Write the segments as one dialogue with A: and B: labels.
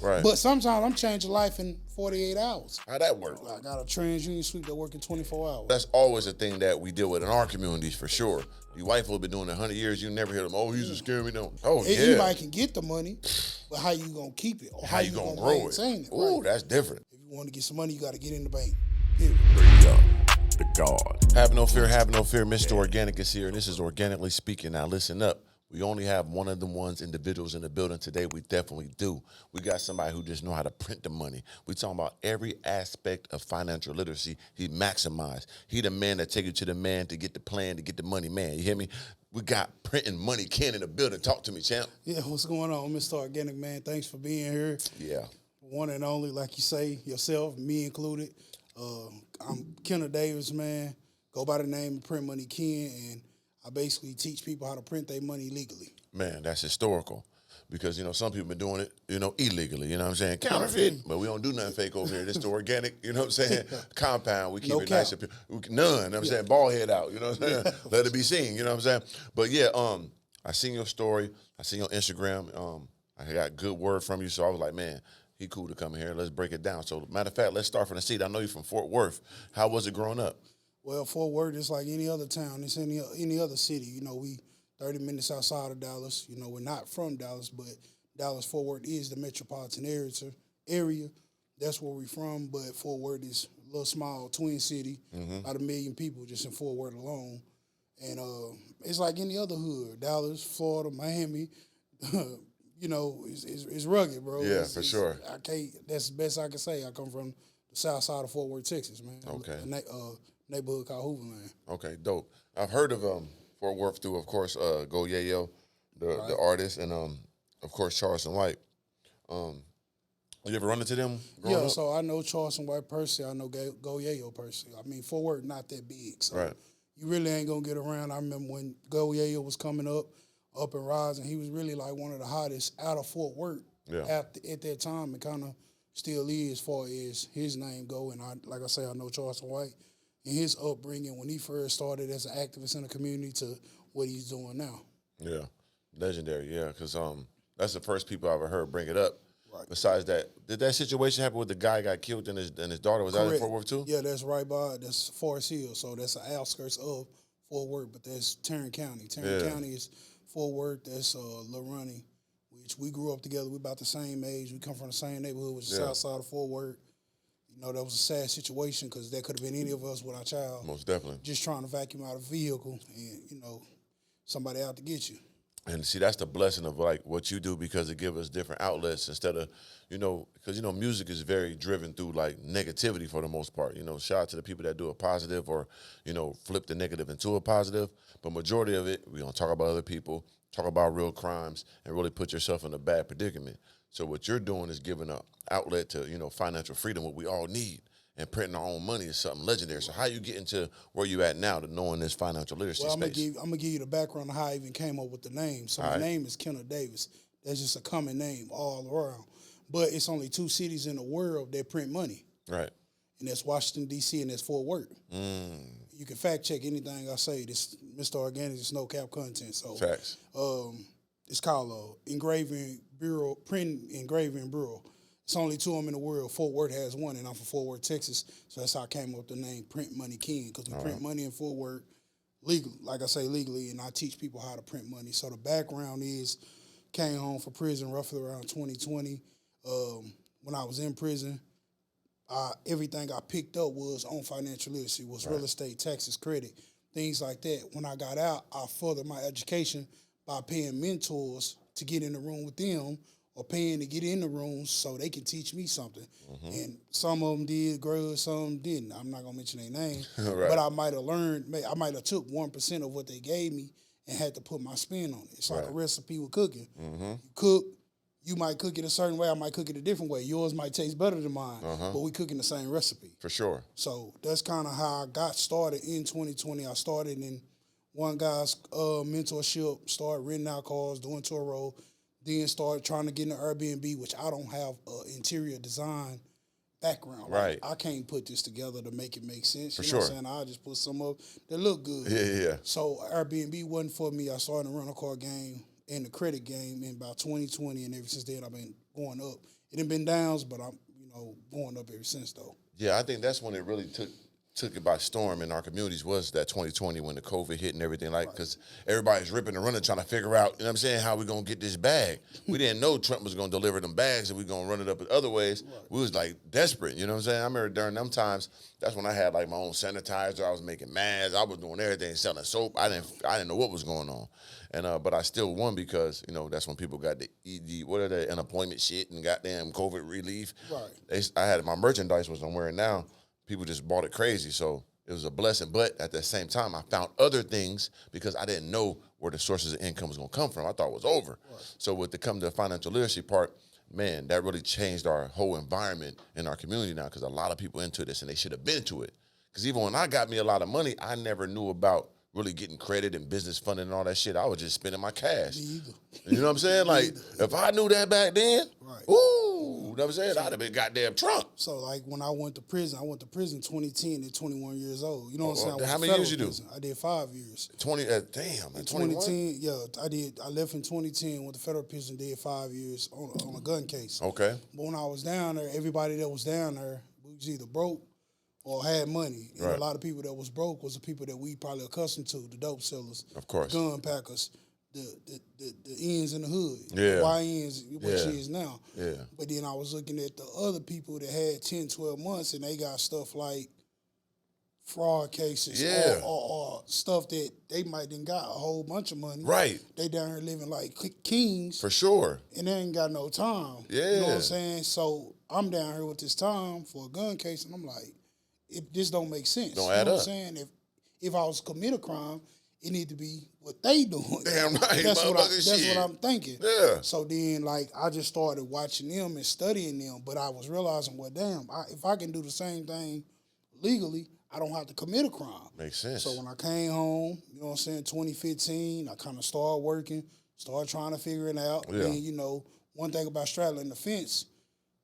A: Right.
B: But sometimes I'm changing life in 48 hours.
A: How that work?
B: I got a TransUnion suite that work in 24 hours.
A: That's always a thing that we deal with in our communities for sure. Your wife will be doing it 100 years. You never hear them. Oh, he's a scare me. No. Oh, yeah.
B: Anybody can get the money, but how you gonna keep it or how you gonna
A: grow
B: maintain it?
A: Ooh,
B: right?
A: that's different.
B: If you want to get some money, you got to get in the bank. Period.
C: The God.
A: Have no fear, have no fear. Mr. Organic is here, and this is Organically Speaking. Now, listen up. We only have one of the individuals in the building today. We definitely do. We got somebody who just know how to print the money. We talking about every aspect of financial literacy. He maximized. He the man that take you to the man to get the plan, to get the money, man. You hear me? We got printing money Ken in the building. Talk to me, champ.
B: Yeah, what's going on, Mr. Organic, man? Thanks for being here.
A: Yeah.
B: One and only, like you say, yourself, me included. I'm Kenneth Davis, man. Go by the name of Print Money Ken, and I basically teach people how to print their money legally.
A: Man, that's historical. Because, some people been doing it, illegally, you know what I'm saying? Counterfeit. But we don't do nothing fake over here. This is the organic, you know what I'm saying? Compound. We keep
B: No
A: it
B: cap.
A: nice. None, you know what I'm saying? Ball head out, you know what I'm saying? Let it be seen, you know what I'm saying? But yeah, I seen your story. I seen your Instagram. I got good word from you, so I was like, man, he cool to come in here. Let's break it down. So, matter of fact, let's start from the seat. I know you're from Fort Worth. How was it growing up?
B: Well, Fort Worth is like any other town. It's any other city. We 30 minutes outside of Dallas. We're not from Dallas, but Dallas-Fort Worth is the metropolitan area. That's where we're from, but Fort Worth is a little small twin city, about 1 million people just in Fort Worth alone. And it's like any other hood, Dallas, Florida, Miami. It's rugged, bro.
A: Yeah, for sure.
B: That's the best I can say. I come from the south side of Fort Worth, Texas, man.
A: Okay.
B: A neighborhood called Hooverland.
A: Okay, dope. I've heard of Fort Worth through, of course, Go Yayo, the artist, and of course Charleston White. You ever run into them growing up?
B: So I know Charleston White personally. I know Go Yayo personally. I mean, Fort Worth not that big, so
A: Right.
B: you really ain't gonna get around. I remember when Go Yayo was coming up and rising. He was really like one of the hottest out of Fort Worth at that time, and kind of still is as far as his name go. And like I say, I know Charleston White and his upbringing when he first started as an activist in the community to what he's doing now.
A: Yeah, legendary. Yeah, because that's the first people I ever heard bring it up.
B: Right.
A: Besides that, did that situation happen with the guy got killed and his daughter was out in Fort Worth too?
B: Yeah, that's that's Forest Hill. So that's the outskirts of Fort Worth, but that's Tarrant County. Tarrant County is Fort Worth. That's LaRunny, which we grew up together. We about the same age. We come from the same neighborhood, which is the south side of Fort Worth. That was a sad situation because that could have been any of us with our child.
A: Most definitely.
B: Just trying to vacuum out a vehicle and, somebody out to get you.
A: And see, that's the blessing of like what you do because it gives us different outlets instead of, because, music is very driven through like negativity for the most part. Shout out to the people that do a positive or, flip the negative into a positive. But majority of it, we don't talk about other people, talk about real crimes and really put yourself in a bad predicament. So what you're doing is giving an outlet to, financial freedom, what we all need. And printing our own money is something legendary. So how you get into where you at now to knowing this financial literacy space?
B: I'm gonna give you the background of how I even came up with the name. So my name is Kenneth Davis. That's just a common name all around. But it's only 2 cities in the world that print money.
A: Right.
B: And that's Washington, D.C. and that's Fort Worth. You can fact check anything I say. This Mr. Organic is no cap content. So
A: Facts.
B: It's called Print Engraving Bureau. It's only 2 of them in the world. Fort Worth has one, and I'm from Fort Worth, Texas. So that's how I came up with the name Print Money King, because we print money in Fort Worth legally, and I teach people how to print money. So the background is, came home from prison roughly around 2020. When I was in prison, everything I picked up was on financial literacy, was real estate, taxes, credit, things like that. When I got out, I furthered my education by paying mentors to get in the room with them, or paying to get in the rooms so they can teach me something. And some of them did grudge, some didn't. I'm not gonna mention their name, but I might have took 1% of what they gave me and had to put my spin on it. It's like a recipe with cooking. You cook, you might cook it a certain way, I might cook it a different way. Yours might taste better than mine, but we cooking the same recipe.
A: For sure.
B: So that's kind of how I got started in 2020. I started in one guy's mentorship, started renting out cars, doing tour road, then started trying to get in the Airbnb, which I don't have an interior design background.
A: Right.
B: I can't put this together to make it make sense.
A: For
B: you know
A: sure.
B: what I'm saying? I just put some up that look good.
A: Yeah.
B: So Airbnb wasn't for me. I started the rental car game and the credit game in about 2020, and ever since then I've been going up It done been downs, but I'm, going up ever since though.
A: Yeah, I think that's when it really took it by storm in our communities was that 2020 when the COVID hit and everything, like, because everybody's ripping and running trying to figure out, you know what I'm saying, how we going to get this bag. We didn't know Trump was going to deliver them bags and we going to run it up in other ways. Right. We was like desperate, you know what I'm saying? I remember during them times, that's when I had like my own sanitizer. I was making masks. I was doing everything, selling soap. I didn't know what was going on. And but I still won because, that's when people got the unemployment shit and goddamn COVID relief. Right. I had my merchandise, which I'm wearing now. People just bought it crazy, so it was a blessing. But at the same time, I found other things because I didn't know where the sources of income was going to come from. I thought it was over. Right. So with the come to the financial literacy part, man, that really changed our whole environment in our community now because a lot of people into this, and they should have been to it. Because even when I got me a lot of money, I never knew about really getting credit and business funding and all that shit. I was just spending my cash. You know what I'm saying? Like, if I knew that back then, right. Ooh, you know what I'm saying? I'd have been goddamn Trump.
B: So, like, when I went to prison 2010 at 21 years old. You know what I'm saying?
A: How many years you do?
B: I did 5 years.
A: 20, damn,
B: in 2010, yeah, I did. I left in 2010, went to federal prison, did 5 years on a gun case.
A: Okay.
B: But when I was down there, everybody that was down there was either broke or had money. And a lot of people that was broke was the people that we probably accustomed to, the dope sellers,
A: of course,
B: gun packers, the ends in the hood,
A: yeah,
B: the YNs, what she is now.
A: Yeah.
B: But then I was looking at the other people that had 10, 12 months and they got stuff like fraud cases or stuff that they might done got a whole bunch of money.
A: Right.
B: They down here living like kings.
A: For sure.
B: And they ain't got no time.
A: Yeah.
B: You know what I'm saying? So I'm down here with this time for a gun case and I'm like, it just don't make sense.
A: Don't add up.
B: What I'm saying? If I was to commit a crime, it need to be what they doing.
A: Damn right.
B: That's what I'm thinking.
A: Yeah.
B: So then, like, I just started watching them and studying them, but I was realizing, well, damn, if I can do the same thing legally, I don't have to commit a crime.
A: Makes sense.
B: So when I came home, you know what I'm saying, 2015, I kind of started working, started trying to figure it out. Yeah. And, one thing about straddling the fence,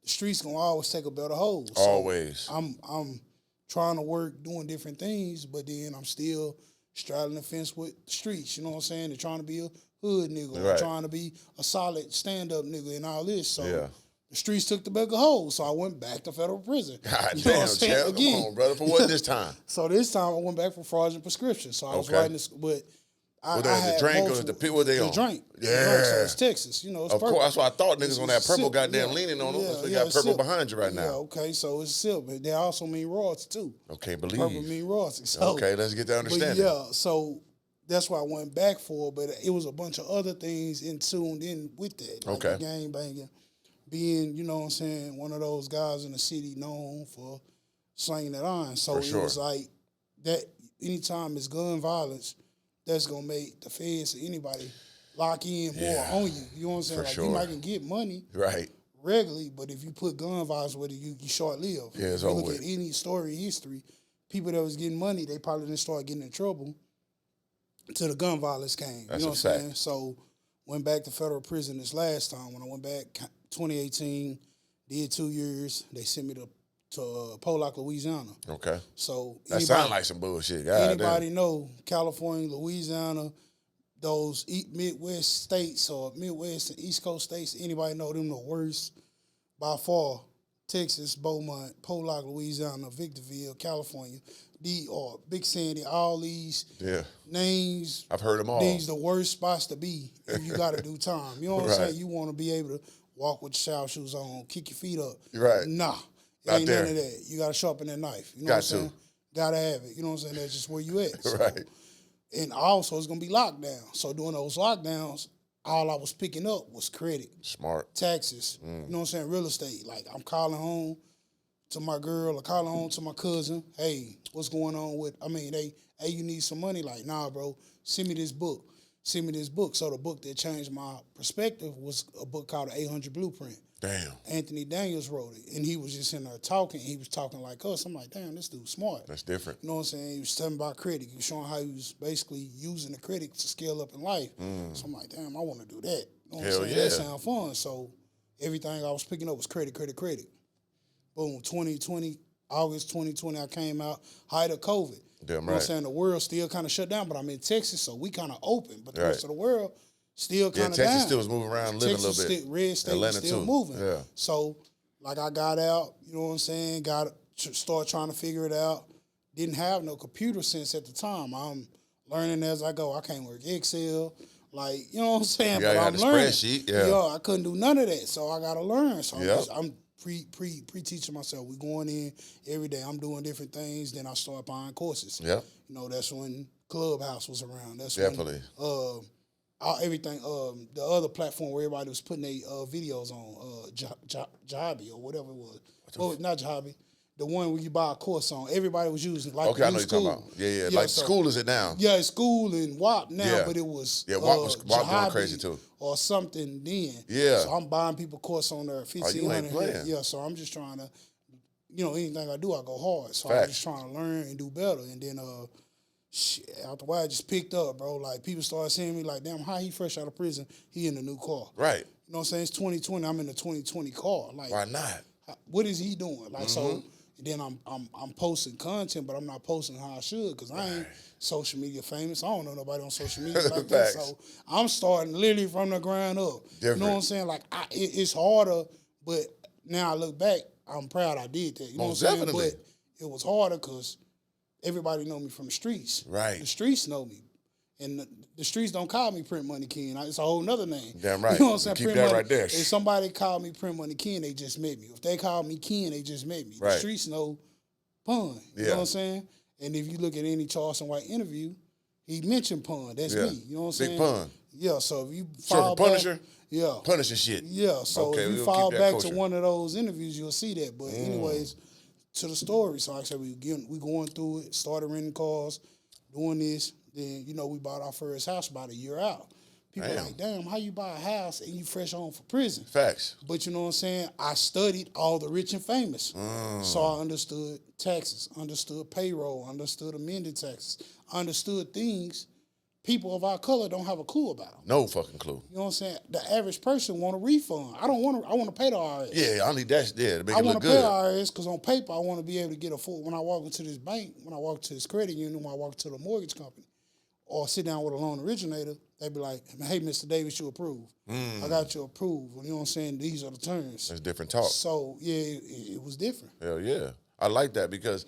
B: the streets gonna always take a better hold. So
A: always.
B: I'm trying to work, doing different things, but then I'm still straddling the fence with the streets, you know what I'm saying? And trying to be a hood nigga, or trying to be a solid stand-up nigga and all this. So the streets took the bigger hold, so I went back to federal prison.
A: God damn, champ. Again. Come on, brother. For what this time?
B: So this time I went back for fraudulent prescription. So I was writing this, but I had
A: the drink or the people they on?
B: The drink.
A: Yeah.
B: The drink, so it's Texas, it's
A: of
B: purple.
A: course, that's why I thought niggas on that purple goddamn leaning on them. They got purple
B: silk
A: behind you right now.
B: Yeah, okay, so it's silk, but they also mean royalty too.
A: Okay, believe.
B: Purple mean royalty. So,
A: okay, let's get that understanding.
B: Yeah, so that's why I went back for, but it was a bunch of other things tuned in with that. Like the gang banging, being, you know what I'm saying, one of those guys in the city known for slinging that iron. So it was like that anytime it's gun violence, that's going to make the feds or anybody lock in more on you. You know what I'm saying?
A: For
B: you might can get money regularly, but if you put gun violence with it, you short-lived.
A: Yeah, it's
B: if you
A: over
B: look at any story in history, people that was getting money, they probably didn't start getting in trouble until the gun violence came.
A: That's
B: you know
A: what
B: I'm saying? So went back to federal prison this last time. When I went back 2018, did 2 years. They sent me to Pollock, Louisiana.
A: Okay.
B: So
A: that sounds like some bullshit. God
B: anybody know California, Louisiana, those Midwest states or Midwest and East Coast states, anybody know them the worst by far? Texas, Beaumont, Pollock, Louisiana, Victorville, California, Big Sandy, all these names.
A: I've heard them all.
B: These the worst spots to be if you got to do time. You know what I'm saying? You want to be able to walk with your shower shoes on, kick your feet up.
A: Right.
B: Nah. Ain't none of that. You got to sharpen that knife. You know what I'm saying? Got to have it. You know what I'm saying? That's just where you at. So,
A: right.
B: And also, it's going to be lockdown. So during those lockdowns, all I was picking up was credit.
A: Smart.
B: Taxes. You know what I'm saying? Real estate. Like, I'm calling home to my girl or calling home to my cousin. Hey, what's going on with, hey, you need some money? Like, nah, bro, send me this book. Send me this book. So the book that changed my perspective was a book called The 800 Blueprint.
A: Damn.
B: Anthony Daniels wrote it, and he was just in there talking. He was talking like us. I'm like, damn, this dude's smart.
A: That's different.
B: You know what I'm saying? He was telling about credit. He was showing how he was basically using the credit to scale up in life. So I'm like, damn, I want to do that. You know what I'm saying? That sound fun. So everything I was picking up was credit. Boom, 2020, August 2020, I came out, height of COVID.
A: Damn right.
B: You know what I'm saying? The world still kind of shut down, but I'm in Texas, so we kind of open. But the rest of the world still
A: Yeah,
B: kind of down.
A: Texas still was moving around, living
B: Texas
A: a little bit.
B: Red state
A: Atlanta
B: was still
A: too.
B: moving.
A: Yeah.
B: So, like, I got out, you know what I'm saying, start trying to figure it out. Didn't have no computer sense at the time. I'm learning as I go. I can't work Excel, like, you know what I'm saying?
A: Yeah,
B: but I'm learning.
A: Spreadsheet, yeah.
B: Yo, I couldn't do none of that, so I got to learn. So
A: Yep.
B: I'm pre-teaching myself. We going in every day. I'm doing different things. Then I start buying courses.
A: Yep.
B: You know, that's when Clubhouse was around. That's
A: Definitely.
B: when everything, the other platform where everybody was putting their videos on, Jabi or whatever it was. Oh, not Jabi. The one where you buy a course on. Everybody was using like
A: Okay, I know you're talking about. Yeah. Like school is it now?
B: Yeah, it's school and WAP now,
A: Yeah.
B: but it was
A: WAP going
B: Jabi
A: crazy too.
B: or something then.
A: Yeah.
B: So I'm buying people course on there,
A: you ain't playing.
B: Yeah, so I'm just trying to, you know, anything I do, I go hard. So
A: Facts.
B: I'm just trying to learn and do better. And then after a while, I just picked up, bro. Like, people started seeing me like, damn, how he fresh out of prison, he in a new car.
A: Right.
B: You know what I'm saying? It's 2020, I'm in a 2020 car. Like,
A: Why not?
B: what is he doing? Like, so then I'm posting content, but I'm not posting how I should because I ain't social media famous. I don't know nobody on social media like that. So I'm starting literally from the ground up.
A: Different.
B: You know what I'm saying? Like, it's harder, but now I look back, I'm proud I did that. You know
A: Most
B: what I'm saying?
A: definitely.
B: But it was harder because everybody know me from the streets.
A: Right.
B: The streets know me. And the streets don't call me Print Money King. It's a whole nother name.
A: Damn right.
B: You know what I'm saying?
A: Keep
B: Print
A: that
B: Money,
A: right there.
B: If somebody called me Print Money King, they just met me. If they called me Ken, they just met me.
A: Right.
B: The streets know Pun. You know what I'm saying? And if you look at any Charleston White interview, he mentioned Pun. That's me. You know what I'm saying?
A: Big Pun.
B: Yeah, so if you
A: Sort
B: follow
A: of Punisher?
B: back, yeah.
A: Punishing shit.
B: Yeah, so
A: Okay,
B: if you
A: we'll
B: follow
A: keep that
B: back to
A: kosher.
B: one of those interviews, you'll see that. But anyways, to the story. So like I said, we going through it, started renting cars, doing this. Then, you know, we bought our first house about a year out. People are like, damn, how you buy a house and you fresh home for prison?
A: Facts.
B: But you know what I'm saying? I studied all the rich and famous. So I understood taxes, understood payroll, understood amended taxes, understood things people of our color don't have a clue about.
A: No fucking clue.
B: You know what I'm saying? The average person want a refund. I want to pay the IRS.
A: Yeah, I need that. Yeah, to make
B: I
A: it
B: want
A: look
B: to pay
A: good.
B: the IRS because on paper I want to be able to get a full. When I walk into this bank, when I walk to this credit union, when I walk to the mortgage company, or sit down with a loan originator, they be like, hey, Mr. Davis, you approve. I got you approved. You know what I'm saying? These are the terms.
A: That's different talk.
B: So, yeah, it was different.
A: Hell yeah. I like that because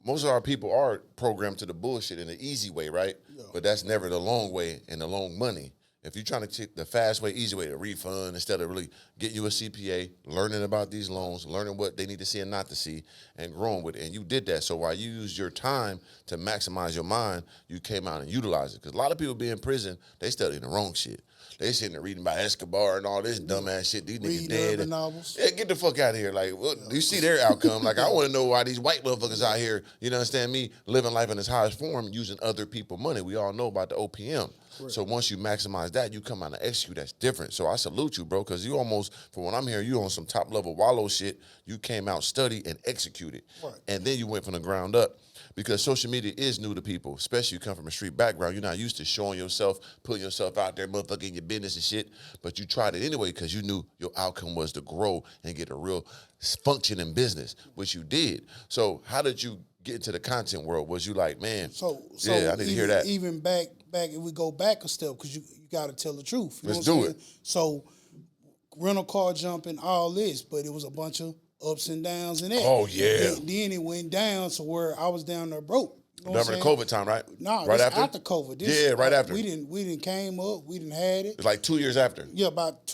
A: most of our people are programmed to the bullshit in the easy way, right? Yeah. But that's never the long way and the long money. If you're trying to take the fast way, easy way to refund instead of really getting you a CPA, learning about these loans, learning what they need to see and not to see, and growing with it. And you did that. So while you used your time to maximize your mind, you came out and utilized it. Because a lot of people be in prison, they studying the wrong shit. They sitting there reading about Escobar and all this dumbass shit. These niggas dead.
B: Urban novels.
A: Yeah, get the fuck out of here. Like, well, you see their outcome. Like, I want to know why these white motherfuckers out here, you know, understand me, living life in its highest form, using other people's money. We all know about the OPM. Right. So once you maximize that, you come out and execute. That's different. So I salute you, bro, because you almost, from what I'm hearing, you on some top level wallow shit. You came out, studied, and executed. Right. And then you went from the ground up. Because social media is new to people, especially you come from a street background. You're not used to showing yourself, putting yourself out there, motherfucking your business and shit. But you tried it anyway because you knew your outcome was to grow and get a real functioning business, which you did. So how did you get into the content world? Was you like, man, yeah, I need to hear that.
B: Even back, if we go back a step, because you got to tell the truth. You
A: Let's
B: know what
A: do
B: I'm saying? So rental car jumping, all this, but it was a bunch of ups and downs and that.
A: Oh, yeah.
B: Then it went down to where I was down there broke. You know
A: Remember the COVID time, right?
B: No,
A: right
B: after COVID.
A: Right after.
B: We didn't came up. We didn't had it.
A: It's like 2 years after.
B: Yeah, about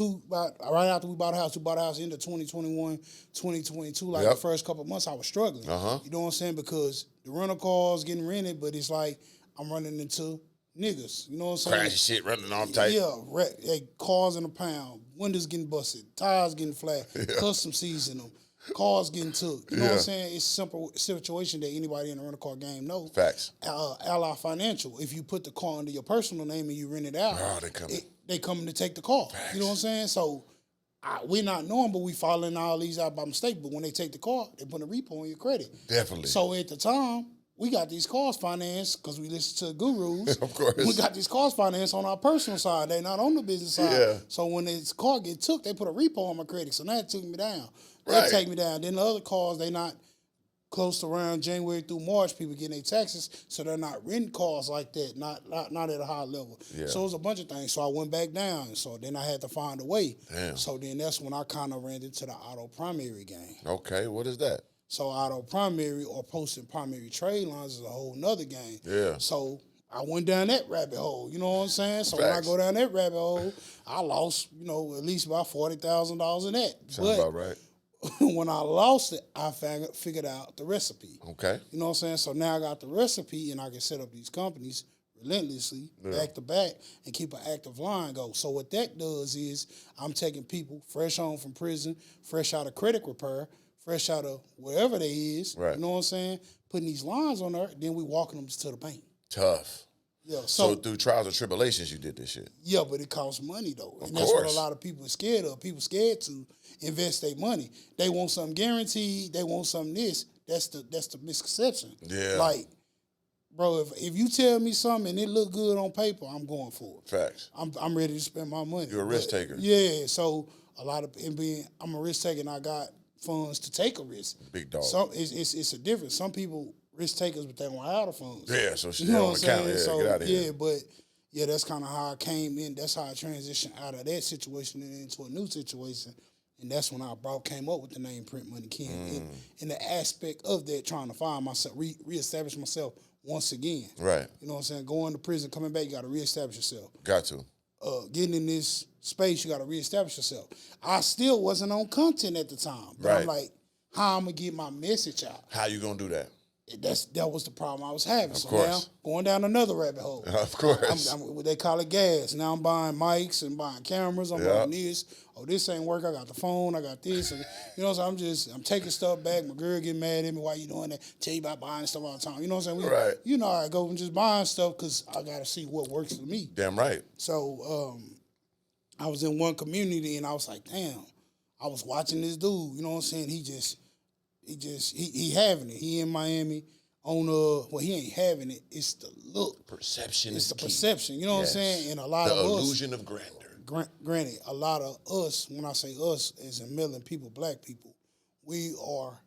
B: right after we bought a house. We bought a house into 2021, 2022. Like the first couple of months, I was struggling. You know what I'm saying? Because the rental cars getting rented, but it's like I'm running into niggas. You know what I'm saying?
A: Crash shit, running off tight.
B: Yeah, cars in a pound, windows getting busted, tires getting flat, custom season them. Cars getting took. You know what I'm saying? It's a simple situation that anybody in the rental car game knows.
A: Facts.
B: Ally Financial. If you put the car under your personal name and you rent it out, they coming to take the car. Facts. You know what I'm saying? So we're not knowing, but we following all these out by mistake. But when they take the car, they put a repo on your credit.
A: Definitely.
B: So at the time, we got these cars financed because we listen to gurus.
A: Of course.
B: We got these cars financed on our personal side. They not on the business side.
A: Yeah.
B: So when this car get took, they put a repo on my credit. So now it took me down. They take me down. Then the other cars, they not close to around January through March, people getting their taxes, so they're not renting cars like that, not at a high level.
A: Yeah.
B: So it was a bunch of things. So I went back down. So then I had to find a way.
A: Damn.
B: So then that's when I kind of ran into the auto primary game.
A: Okay, what is that?
B: So auto primary or posting primary trade lines is a whole nother game.
A: Yeah.
B: So I went down that rabbit hole. You know what I'm saying? So when I
A: Facts.
B: go down that rabbit hole, I lost, at least about $40,000 in that.
A: Sounds about right.
B: When I lost it, I figured out the recipe.
A: Okay.
B: You know what I'm saying? So now I got the recipe and I can set up these companies relentlessly, back to back, and keep an active line go. So what that does is I'm taking people fresh home from prison, fresh out of credit repair, fresh out of wherever they is,
A: Right.
B: you know what I'm saying? Putting these lines on there, then we walking them to the bank.
A: Tough.
B: Yeah,
A: So through trials and tribulations, you did this shit.
B: yeah, but it costs money though.
A: Of
B: And that's what a
A: course.
B: lot of people are scared of. People scared to invest their money. They want something guaranteed, they want something this. That's the misconception.
A: Yeah.
B: Like, bro, if you tell me something and it look good on paper, I'm going for it.
A: Facts.
B: I'm ready to spend my money.
A: You're a risk taker.
B: Yeah, so I'm a risk taker and I got funds to take a risk.
A: Big dog.
B: Some it's a difference. Some people risk takers, but they don't have the funds.
A: Yeah, so shit
B: You know
A: on
B: what
A: the
B: I'm
A: count.
B: saying?
A: Yeah,
B: So
A: get out of here.
B: yeah, but yeah, that's kind of how I came in. That's how I transitioned out of that situation and into a new situation. And that's when I came up with the name Print Money King. In the aspect of that, trying to find myself, reestablish myself once again.
A: Right.
B: You know what I'm saying? Going to prison, coming back, you got to reestablish yourself.
A: Got to.
B: Getting in this space, you got to reestablish yourself. I still wasn't on content at the time. But
A: Right.
B: I'm like, how I'm going to get my message out?
A: How you gonna do that?
B: That was the problem I was having. So
A: course.
B: now, going down another rabbit hole.
A: Of course.
B: What they call it gas. Now I'm buying mics and buying cameras. I'm
A: Yeah.
B: buying this. Oh, this ain't work. I got the phone. I got this. And, so I'm taking stuff back. My girl getting mad at me. Why you doing that? Tell you about buying stuff all the time. You know what I'm saying?
A: Right.
B: You know I go and just buying stuff because I got to see what works for me.
A: Damn right.
B: So I was in one community and I was like, damn. I was watching this dude. You know what I'm saying? He having it. He in Miami on he ain't having it. It's the look.
A: Perception
B: It's
A: is
B: the
A: key.
B: perception. You know
A: Yes.
B: what I'm saying? And a lot
A: The
B: of
A: illusion of grandeur.
B: granted, a lot of us, when I say us, as in melon people, black people, we are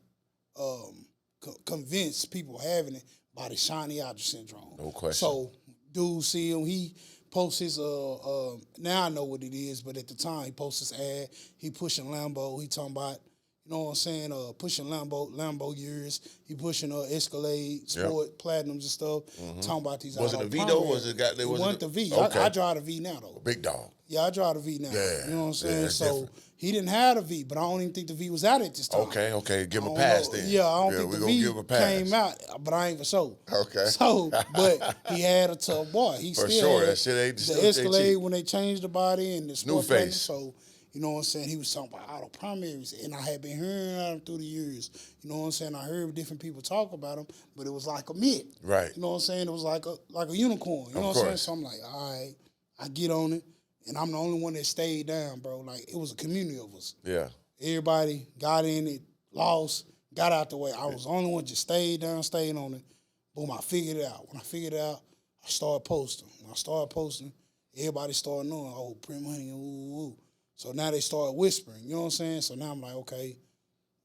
B: convinced people having it by the shiny object syndrome.
A: No question.
B: So, dude see him, he posts his, now I know what it is, but at the time, he posts his ad, he pushing Lambo, he talking about, you know what I'm saying, pushing Lambo years, he pushing Escalade, Sport, Platinums and stuff, talking about these.
A: Was it a
B: auto
A: V though?
B: primaries.
A: Was it got?
B: It wasn't the V.
A: Okay.
B: I drive the V now though.
A: Big dog.
B: Yeah, I drive the V now.
A: Yeah.
B: You know what I'm saying?
A: that's
B: So
A: different.
B: he didn't have the V, but I don't even think the V was out at this time.
A: Okay. Give him a
B: I don't
A: pass
B: know.
A: then.
B: Yeah, I don't think
A: we
B: the
A: gonna
B: V
A: give him a pass.
B: came out, but I ain't for sure.
A: Okay.
B: So, but he had a tough boy. He
A: For
B: still
A: sure,
B: had
A: that shit ain't-
B: the
A: still ain't
B: Escalade
A: cheap.
B: when they changed the body and the
A: New
B: Sport Platinum.
A: face.
B: So, you know what I'm saying? He was talking about auto primaries, and I had been hearing about him through the years. You know what I'm saying? I heard different people talk about him, but it was like a myth.
A: Right.
B: You know what I'm saying? It was like a unicorn. You know what I'm saying?
A: course.
B: So I'm like, all right, I get on it, and I'm the only one that stayed down, bro. Like, it was a community of us.
A: Yeah.
B: Everybody got in it, lost, got out the way. I was the only one just stayed down, stayed on it. Boom, I figured it out. When I figured it out, I started posting. When I started posting, everybody started knowing, oh, Print Money, ooh. So now they started whispering, you know what I'm saying? So now I'm like, okay,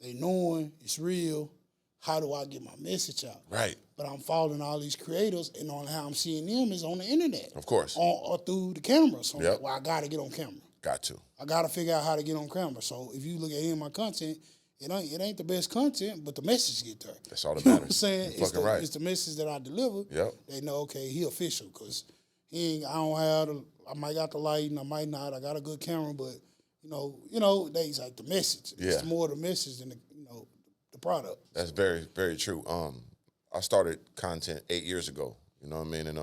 B: they knowing it's real. How do I get my message out?
A: Right.
B: But I'm following all these creators, and on how I'm seeing them is on the internet.
A: Of course.
B: Or through the camera. So I'm
A: Yep.
B: like, well, I got to get on camera.
A: Got to.
B: I got to figure out how to get on camera. So if you look at any of my content, it ain't the best content, but the message get there.
A: That's all that
B: You know what I'm
A: matters.
B: saying?
A: You're fucking right.
B: It's the message that I deliver.
A: Yep.
B: They know, okay, he official, because I don't have I might got the lighting, I might not. I got a good camera, but you know, they's like the message.
A: Yeah.
B: It's more the message than the product.
A: That's very, very true. I started content 8 years ago. You know what I mean? And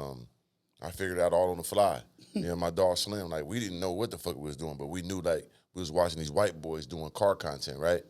A: I figured it out all on the fly. My dog Slim, like, we didn't know what the fuck we was doing, but we knew, like, we was watching these white boys doing car content, right?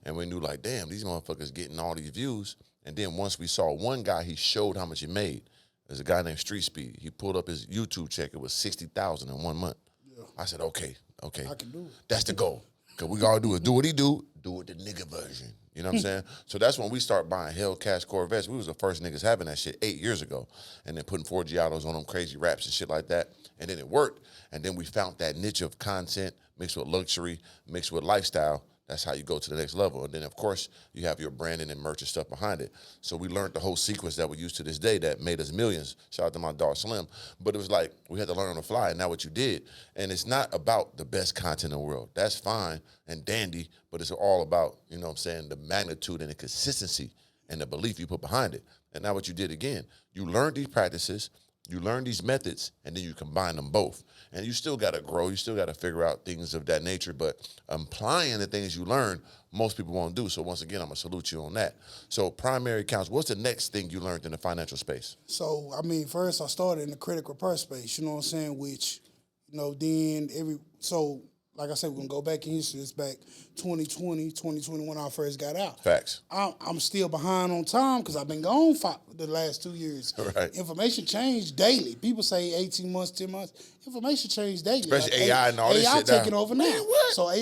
A: And we knew, like, damn, these motherfuckers getting all these views. And then once we saw one guy, he showed how much he made. There's a guy named Street Speed. He pulled up his YouTube check. It was $60,000 in 1 month. Yeah. I said, okay.
B: I can do it.
A: That's the goal. Because we got to do is do what he do it the nigga version. You know what I'm saying? So that's when we start buying Hellcat Corvettes. We was the first niggas having that shit 8 years ago. And then putting 4 Giottos on them crazy raps and shit like that. And then it worked. And then we found that niche of content mixed with luxury, mixed with lifestyle. That's how you go to the next level. And then, of course, you have your branding and merch and stuff behind it. So we learned the whole sequence that we use to this day that made us millions. Shout out to my dog Slim. But it was like we had to learn on the fly, and now what you did. And it's not about the best content in the world. That's fine and dandy, but it's all about, you know what I'm saying, the magnitude and the consistency and the belief you put behind it. And now what you did again, you learned these practices, you learn these methods, and then you combine them both. And you still got to grow. You still got to figure out things of that nature. But applying the things you learn, most people won't do. So once again, I'm going to salute you on that. So primary accounts, what's the next thing you learned in the financial space?
B: So, I mean, first I started in the credit repair space, you know what I'm saying, which, you know, then like I said, we're going to go back in history. It's back 2020, 2021 when I first got out.
A: Facts.
B: I'm still behind on time because I've been gone for the last 2 years.
A: Right.
B: Information changed daily. People say 18 months, 10 months. Information changed daily.
A: Especially like AI and all this shit
B: taking
A: now.
B: over now.
A: Man, what?
B: So AI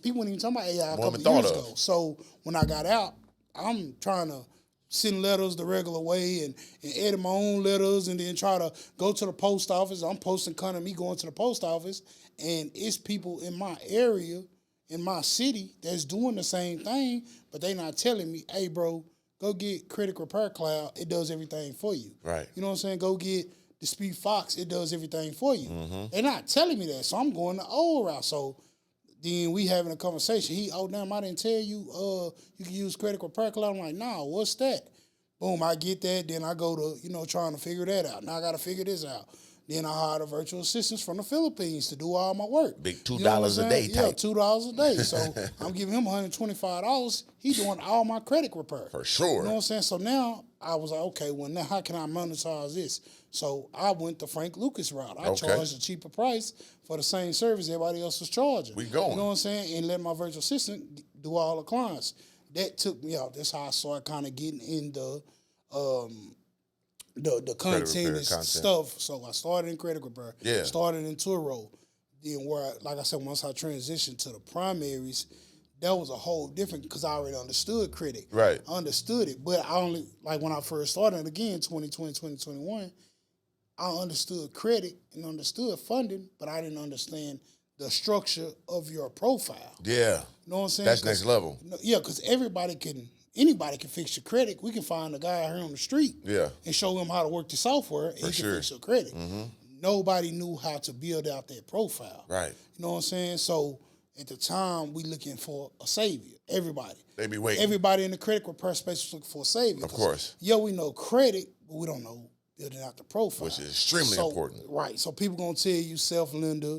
B: people weren't even talking about AI a couple
A: thought
B: years
A: of.
B: ago. So when I got out, I'm trying to send letters the regular way and edit my own letters and then try to go to the post office. I'm posting kind of me going to the post office, and it's people in my area, in my city, that's doing the same thing, but they not telling me, hey, bro, go get Credit Repair Cloud. It does everything for you.
A: Right.
B: You know what I'm saying? Go get Dispute Fox. It does everything for you. Mm-hmm. They're not telling me that, so I'm going the old route. So then we having a conversation. Damn, I didn't tell you you can use Credit Repair Cloud. I'm like, nah, what's that? Boom, I get that. Then I go to, trying to figure that out. Now I got to figure this out. Then I hired a virtual assistant from the Philippines to do all my work.
A: Big $2 a day type.
B: Yeah, $2 a day. So I'm giving him $125. He doing all my credit repair.
A: For sure.
B: You know what I'm saying? So now I was like, okay, well, now how can I monetize this? So I went the Frank Lucas route. I charged a cheaper price for the same service everybody else was charging.
A: We going.
B: You know what I'm saying? And let my virtual assistant do all the clients. That took me out. That's how I started kind of getting in the content and stuff. So I started in credit repair.
A: Yeah.
B: Started in Turo. Then like I said, once I transitioned to the primaries, that was a whole different, because I already understood credit.
A: Right.
B: I understood it. But I only, like when I first started, again, 2020, 2021, I understood credit and understood funding, but I didn't understand the structure of your profile.
A: Yeah.
B: You know what I'm saying?
A: That's next level.
B: Yeah, because anybody can fix your credit. We can find a guy out here on the street and show him how to work the software, and he can fix your credit. Mm-hmm. Nobody knew how to build out that profile.
A: Right.
B: You know what I'm saying? So at the time, we looking for a savior. Everybody.
A: They be waiting.
B: Everybody in the credit repair space was looking for a savior.
A: Of course.
B: Yeah, we know credit, but we don't know building out the profile.
A: Which is extremely important.
B: Right. So people going to tell you self-lender,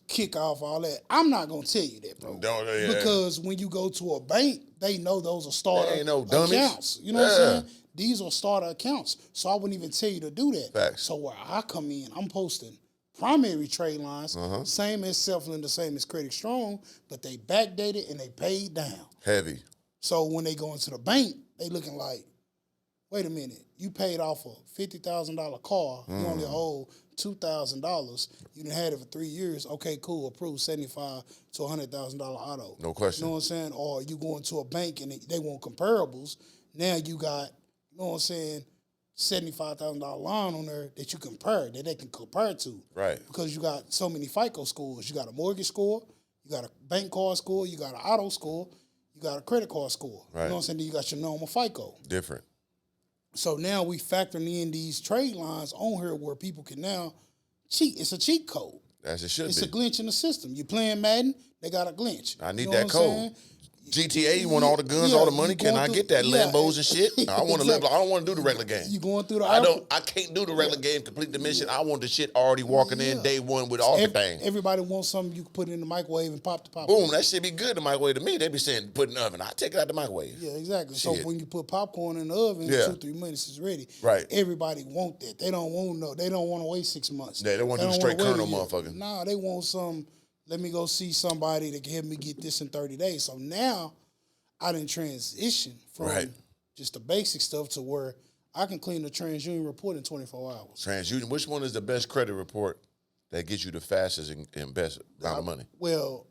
B: kick off, all that. I'm not going to tell you that, bro. Because when you go to a bank, they know those are starter accounts. You know what I'm saying? These are starter accounts. So I wouldn't even tell you to do that.
A: Facts.
B: So where I come in, I'm posting primary trade lines, same as self-lender, same as Credit Strong, but they backdated and they paid down.
A: Heavy.
B: So when they go into the bank, they looking like, wait a minute, you paid off a $50,000 car, you only owe $2,000, you done had it for 3 years, okay, cool, approved $75,000 to $100,000 auto.
A: No question.
B: You know what I'm saying? Or you go into a bank and they want comparables, now you got, you know what I'm saying, $75,000 line on there that you compare, that they can compare to.
A: Right.
B: Because you got so many FICO scores. You got a mortgage score, you got a bank card score, you got an auto score, you got a credit card score.
A: Right.
B: You know what I'm saying? Then you got your normal FICO.
A: Different.
B: So now we factoring in these trade lines on here where people can now cheat. It's a cheat code.
A: As it should be.
B: It's a glitch in the system. You playing Madden, they got a glitch.
A: I need
B: you know
A: that code. GTA, you want all the guns, all the money? Can I get that Lambos and shit? I want to. I don't want to do the regular game.
B: You going through the?
A: I can't do the regular game. Complete the mission. I want the shit already walking in day one with all the things.
B: Everybody wants something you can put in the microwave and pop the popcorn.
A: Boom, that shit be good in the microwave to me. They be saying put in the oven. I take it out the microwave.
B: Yeah, exactly.
A: Shit.
B: So when you put popcorn in the oven, 2-3 minutes is ready.
A: Right.
B: Everybody want that. They don't want They don't want to wait 6 months.
A: Yeah, they want to do straight kernel, motherfucker.
B: Nah, they want some. Let me go see somebody that can help me get this in 30 days. So now I didn't transition from just the basic stuff to where I can clean the TransUnion report in 24 hours.
A: TransUnion, which one is the best credit report that gets you the fastest and best amount of money?
B: Well,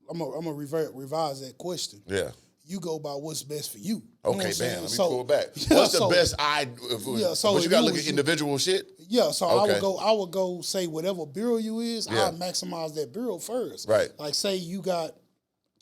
B: I'm gonna revise that question.
A: Yeah.
B: You go by what's best for you.
A: Okay, man. Let me pull back. What's the best
B: so
A: but you gotta look at individual shit?
B: Yeah, so I would go say whatever bureau you is, I'll maximize that bureau first.
A: Right.
B: Like say you got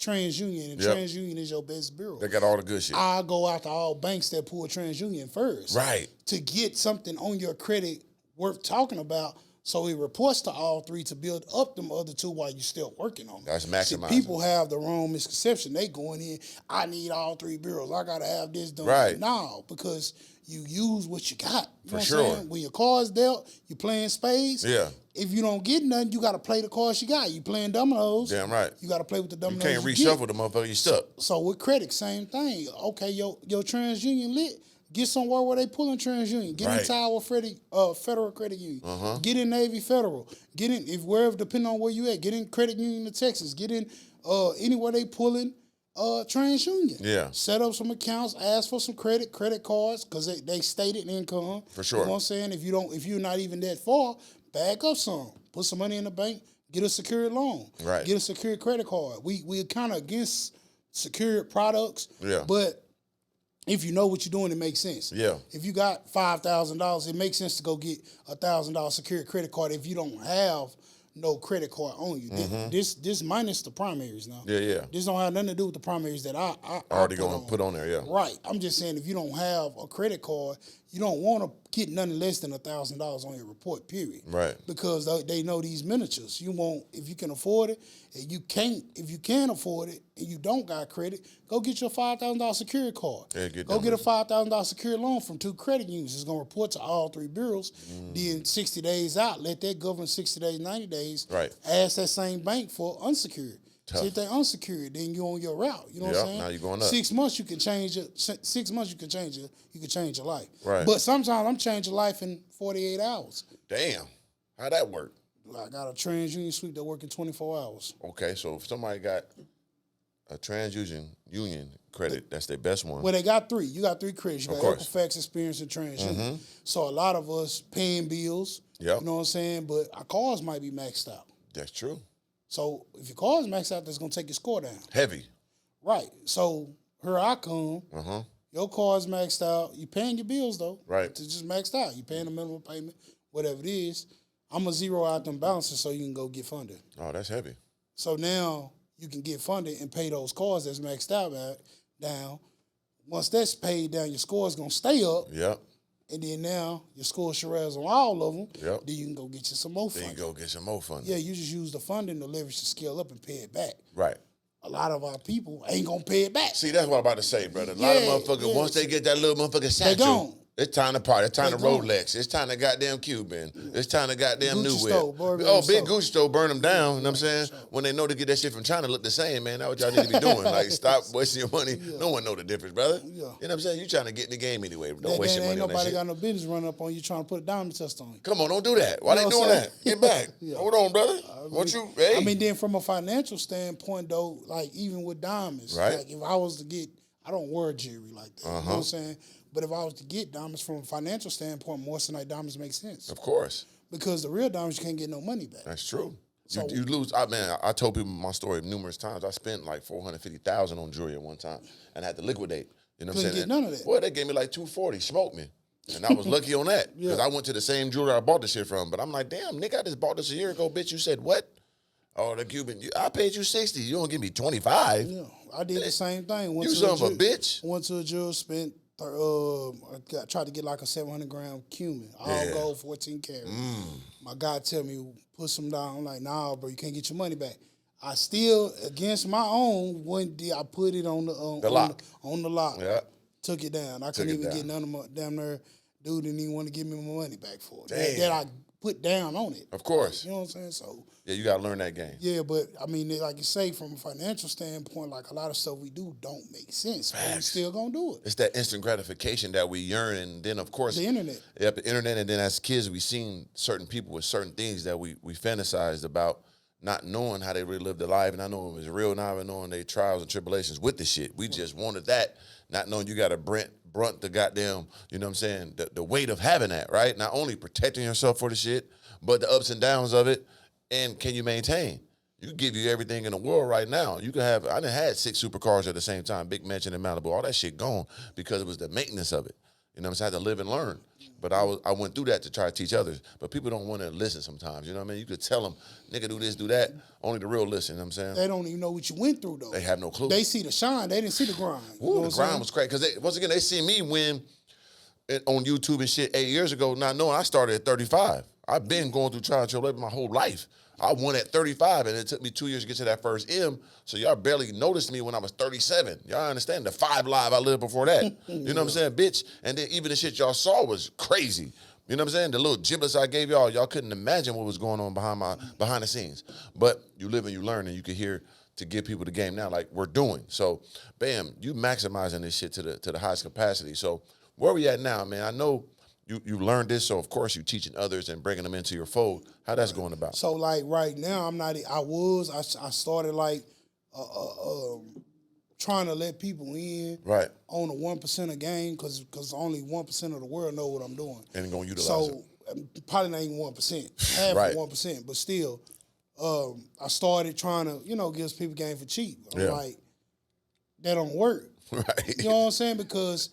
B: TransUnion, and
A: Yep.
B: TransUnion is your best bureau.
A: They got all the good shit.
B: I go after all banks that pull TransUnion first.
A: Right.
B: To get something on your credit worth talking about, so it reports to all three to build up them other two while you're still working on them.
A: That's
B: See,
A: maximizing.
B: people have the wrong misconception. They going in, I need all three bureaus. I got to have this done.
A: Right.
B: No, because you use what you got. You know what
A: sure.
B: I'm saying? When your car's dealt, you playing spades.
A: Yeah.
B: If you don't get nothing, you got to play the cards you got. You playing dominoes.
A: Damn right.
B: You got to play with the
A: You
B: dominoes
A: can't
B: get.
A: reshuffle the motherfucker. You stuck.
B: So with credit, same thing. Okay, your TransUnion lit. Get somewhere where they pulling TransUnion. Get
A: Right.
B: in Tower Federal Credit Union. Get in Navy Federal. Get in wherever, depending on where you at. Get in Credit Union of Texas. Get in anywhere they pulling TransUnion.
A: Yeah.
B: Set up some accounts. Ask for some credit cards because they stated income.
A: For sure.
B: You know what I'm saying? If you're not even that far, back up some. Put some money in the bank. Get a secured loan.
A: Right.
B: Get a secured credit card. We kind of against secured products.
A: Yeah.
B: But if you know what you're doing, it makes sense.
A: Yeah.
B: If you got $5,000, it makes sense to go get a $1,000 secured credit card if you don't have no credit card on you. This minus the primaries now.
A: Yeah, yeah.
B: This don't have nothing to do with the primaries that I
A: Already
B: put
A: going
B: on.
A: to put on there, yeah.
B: Right. I'm just saying if you don't have a credit card, you don't want to get nothing less than $1,000 on your report, period.
A: Right.
B: Because they know these miniatures. You won't, if you can afford it, and you can't, if you can afford it and you don't got credit, go get your $5,000 secured card.
A: Yeah, get
B: go
A: them
B: get a
A: bitches.
B: $5,000 secured loan from 2 credit unions. It's gonna report to all 3 bureaus. Then 60 days out, let that govern 60 days, 90 days.
A: Right.
B: Ask that same bank for unsecured.
A: Tough.
B: See if they unsecured, then you on your route. You know what
A: Yep,
B: I'm saying?
A: now you going up.
B: 6 months you can change it. 6 months you can change it. You can change your life.
A: Right.
B: But sometimes I'm changing life in 48 hours.
A: Damn. How'd that work?
B: I got a TransUnion suite that work in 24 hours.
A: Okay, so if somebody got a TransUnion credit, that's their best one.
B: Well, they got 3. You got 3 credits. You
A: Of
B: got
A: course.
B: Equifax, Experience, and TransUnion. So a lot of us paying bills.
A: Yep.
B: You know what I'm saying? But our cars might be maxed out.
A: That's true.
B: So if your car's maxed out, that's going to take your score down.
A: Heavy.
B: Right. So here I come. Your car's maxed out. You paying your bills, though.
A: Right.
B: It's just maxed out. You paying the minimum payment, whatever it is. I'm going to zero out them balances so you can go get funded.
A: Oh, that's heavy.
B: So now you can get funded and pay those cars that's maxed out down. Once that's paid down, your score is going to stay up.
A: Yep.
B: And then now your score should rise on all of them.
A: Yep.
B: Then you can go get you some more
A: Then
B: funding.
A: you go get some more funding.
B: Yeah, you just use the funding to leverage to scale up and pay it back.
A: Right.
B: A lot of our people ain't going to pay it back.
A: See, that's what I'm about to say, brother. A lot of
B: Yeah,
A: motherfuckers,
B: yeah.
A: once they get that little motherfucking
B: They
A: satchel,
B: gone.
A: it's time to party. It's time
B: They
A: to
B: gone.
A: Rolex. It's time to goddamn Cuban. It's time to goddamn
B: Gucci
A: New
B: store,
A: Whip.
B: Burberry
A: Oh, big
B: store.
A: Gucci store, burn them down. You know what I'm saying? When they know to get that shit from China look the same, man, that's what y'all need to be doing. Like, stop wasting your money. No one know the difference, brother.
B: Yeah.
A: You know what I'm saying? You trying to get in the game anyway. Don't
B: Then
A: waste your
B: ain't
A: money on that
B: nobody
A: shit.
B: got no business running up on you trying to put a diamond test on you.
A: Come on, don't do that. Why
B: You know
A: they doing
B: what I'm
A: that?
B: saying?
A: Get back.
B: Yeah.
A: Hold on, brother. Hey.
B: I mean, then from a financial standpoint, though, like even with diamonds,
A: Right.
B: like if I was to get, I don't wear jewelry like that. You know what I'm saying? But if I was to get diamonds from a financial standpoint, moissanite diamonds make sense
A: Of course.
B: because the real diamonds you can't get no money back.
A: That's true.
B: So-
A: you lose. I told people my story numerous times. I spent like $450,000 on jewelry at one time, and I had to liquidate. You know what I'm
B: Couldn't
A: saying?
B: get none of that.
A: Boy, they gave me like $240, smoked me, and I was lucky on that because
B: Yeah.
A: I went to the same jeweler I bought the shit from. But I'm like, damn, nigga, I just bought this a year ago, bitch. You said what? Oh, the Cuban. I paid you $60. You don't give me $25.
B: Yeah, I did the same thing. Went
A: You
B: to
A: son of a
B: jew-
A: bitch.
B: Went to a jeweler, spent. Tried to get like a 700-gram cumin, all
A: Yeah.
B: gold, 14 karat. My guy tell me put some down. I'm like, nah, bro, you can't get your money back. I still, against my own, I put it on the
A: lock.
B: On the lock.
A: Yeah.
B: Took it down. I
A: Took
B: couldn't
A: it
B: even
A: down.
B: get none of my damn near. Dude didn't even want to give me my money back for it.
A: Damn.
B: That I put down on it.
A: Of course.
B: You know what I'm saying? So
A: Yeah, you gotta learn that game.
B: yeah, but I mean, like you say, from a financial standpoint, like a lot of stuff we do don't make sense, but we
A: Facts.
B: still gonna do it.
A: It's that instant gratification that we yearn, and then of course
B: The internet.
A: Yep, the internet, and then as kids we seen certain people with certain things that we fantasized about, not knowing how they really lived their life, and I know it was real, not even knowing their trials and tribulations with the shit. We just wanted that, not knowing you got to brunt the goddamn, you know what I'm saying, the weight of having that, right? Not only protecting yourself for the shit, but the ups and downs of it, and can you maintain? You give you everything in the world right now. You can have, I done had 6 supercars at the same time, big mansion in Malibu, all that shit gone because it was the maintenance of it. You know what I'm saying? I had to live and learn. But I went through that to try to teach others. But people don't want to listen sometimes. You know what I mean? You could tell them, nigga, do this, do that. Only the real listen. You know what I'm saying?
B: They don't even know what you went through, though.
A: They have no clue.
B: They see the shine. They didn't see the grind.
A: Ooh, the grind was crazy. Because once again, they see me win on YouTube and shit 8 years ago, not knowing I started at 35. I've been going through trial and tribulation my whole life. I won at 35, and it took me 2 years to get to that first M, so y'all barely noticed me when I was 37. Y'all understand? The 5 live I lived before that. You know what I'm saying, bitch? And then even the shit y'all saw was crazy. You know what I'm saying? The little giblets I gave y'all couldn't imagine what was going on behind the scenes. But you live and you learn, and you can hear to give people the game now like we're doing. So, bam, you maximizing this shit to the highest capacity. So where we at now, man? I know you learned this, so of course you teaching others and bringing them into your fold. How that's going about?
B: So like right now, I started like trying to let people in on the 1% of game because only 1% of the world know what I'm doing.
A: And going to utilize
B: so,
A: it.
B: Probably not even 1%, half of 1%, but still, I started trying to, give people game for cheap. I'm like, that don't work.
A: Right.
B: You know what I'm saying? Because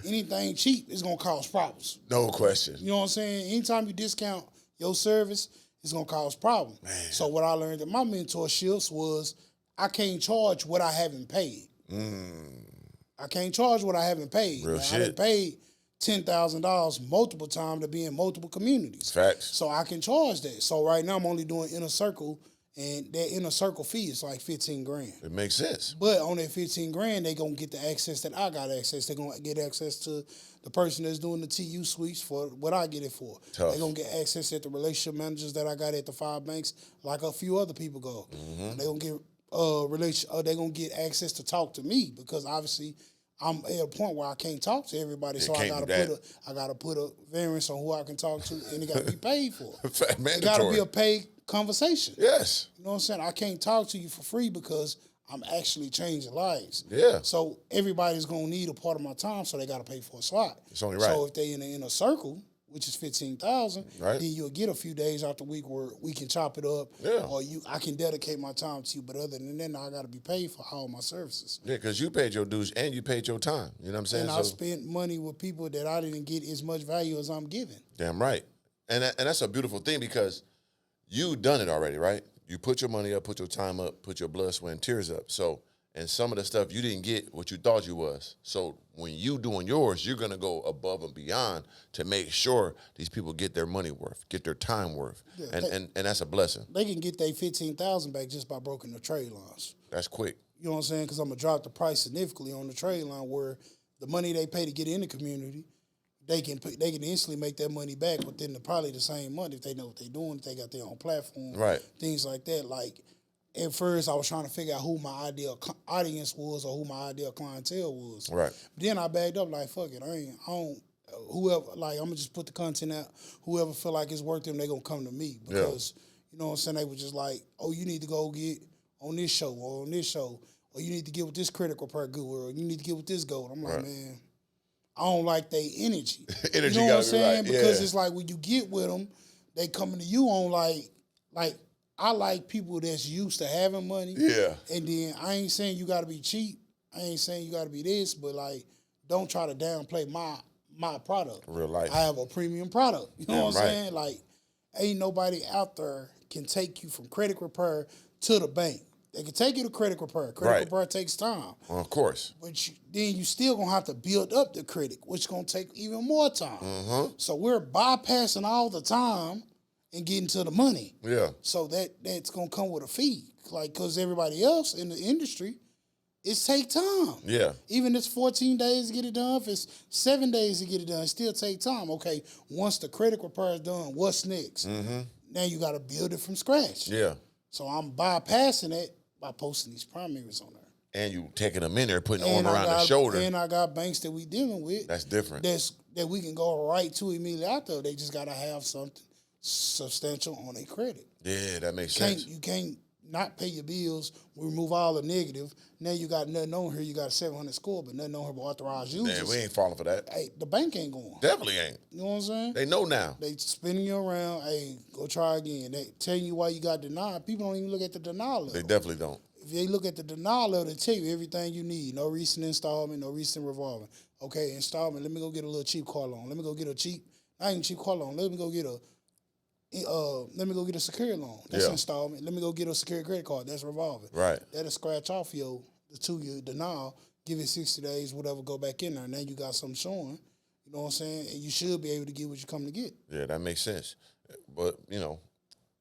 B: anything cheap is going to cause problems.
A: No question.
B: You know what I'm saying? Anytime you discount your service, it's going to cause problems. Man. So what I learned in my mentorships was I can't charge what I haven't paid. I can't charge what I haven't paid.
A: Real shit.
B: I done paid $10,000 multiple times to be in multiple communities.
A: Facts.
B: So I can charge that. So right now I'm only doing inner circle, and that inner circle fee is like $15,000.
A: It makes sense.
B: But on that $15,000, they gonna get the access that I got access. They gonna get access to the person that's doing the TU suites for what I get it for.
A: Tough.
B: They gonna get access at the relationship managers that I got at the 5 banks, like a few other people go. They gonna get they gonna get access to talk to me because obviously I'm at a point where I can't talk to everybody, so I gotta put a variance on who I can talk to, and it gotta be paid for. It gotta be a paid conversation.
A: Yes.
B: You know what I'm saying? I can't talk to you for free because I'm actually changing lives.
A: Yeah.
B: So everybody's gonna need a part of my time, so they gotta pay for a slot.
A: It's only right.
B: So if they in the inner circle, which is $15,000,
A: right,
B: then you'll get a few days out the week where we can chop it up.
A: Yeah.
B: Or I can dedicate my time to you. But other than that, now I got to be paid for all my services.
A: Yeah, because you paid your dues and you paid your time. You know what I'm saying?
B: And I spent money with people that I didn't get as much value as I'm giving.
A: Damn right. And that's a beautiful thing because you done it already, right? You put your money up, put your time up, put your blood, sweat, and tears up. So, and some of the stuff you didn't get what you thought you was. So when you doing yours, you're gonna go above and beyond to make sure these people get their money worth, get their time worth, yeah, and that's a blessing.
B: They can get their $15,000 back just by broking the trade lines.
A: That's quick.
B: You know what I'm saying? Because I'm gonna drop the price significantly on the trade line, where the money they pay to get in the community, they can instantly make that money back within probably the same month if they know what they're doing, if they got their own platform,
A: right? Things
B: like that. Like, at first, I was trying to figure out who my ideal audience was or who my ideal clientele was.
A: Right.
B: But then I backed up like, fuck it, whoever, like, I'm going to just put the content out. Whoever feel like it's worth them, they going to come to me. Because, you know what I'm saying, they were just like, oh, you need to go get on this show or on this show. Or you need to get with this critical part good, or you need to get with this gold. I'm like, man, I don't like their energy.
A: Energy,
B: you know what I'm saying?
A: Right.
B: Because it's like when you get with them, they coming to you on like, I like people that's used to having money.
A: Yeah.
B: And then I ain't saying you got to be cheap. I ain't saying you got to be this, but like, don't try to downplay my product.
A: Real life.
B: I have a premium product. You know what I'm saying? Like, ain't nobody out there can take you from credit repair to the bank. They can take you to credit repair. Credit repair takes time.
A: Well, of course.
B: But then you still going to have to build up the credit, which is going to take even more time.
A: Mm-hmm. So
B: we're bypassing all the time and getting to the money.
A: Yeah.
B: So that's going to come with a fee. Like, because everybody else in the industry, it take time.
A: Yeah.
B: Even if it's 14 days to get it done, if it's 7 days to get it done, it still take time. Okay, once the credit repair is done, what's next?
A: Mm-hmm.
B: Now you got to build it from scratch.
A: Yeah.
B: So I'm bypassing it by posting these primaries on there.
A: And you taking them in there, putting the arm around the shoulder.
B: And I got banks that we dealing with.
A: That's different.
B: That we can go right to immediately after. They just got to have something substantial on their credit.
A: Yeah, that makes sense.
B: You can't not pay your bills. We remove all the negative. Now you got nothing on here. You got a 700 score, but nothing on here but authorized users.
A: Man, we ain't falling for that.
B: Hey, the bank ain't going.
A: Definitely ain't.
B: You know what I'm saying?
A: They know now.
B: They spinning you around. Hey, go try again. They telling you why you got denied. People don't even look at the denial level.
A: They definitely don't.
B: If they look at the denial letter, they tell you everything you need. No recent installment, no recent revolving. Okay, installment. Let me go get a little cheap car loan. Let me go get a cheap, not even cheap car loan. Let me go get a secured loan. That's installment. Let me go get a secured credit card. That's revolving.
A: Right.
B: That'll scratch off the 2-year denial. Give it 60 days, whatever. Go back in there. Now you got something showing. You know what I'm saying? And you should be able to get what you come to get.
A: Yeah, that makes sense. But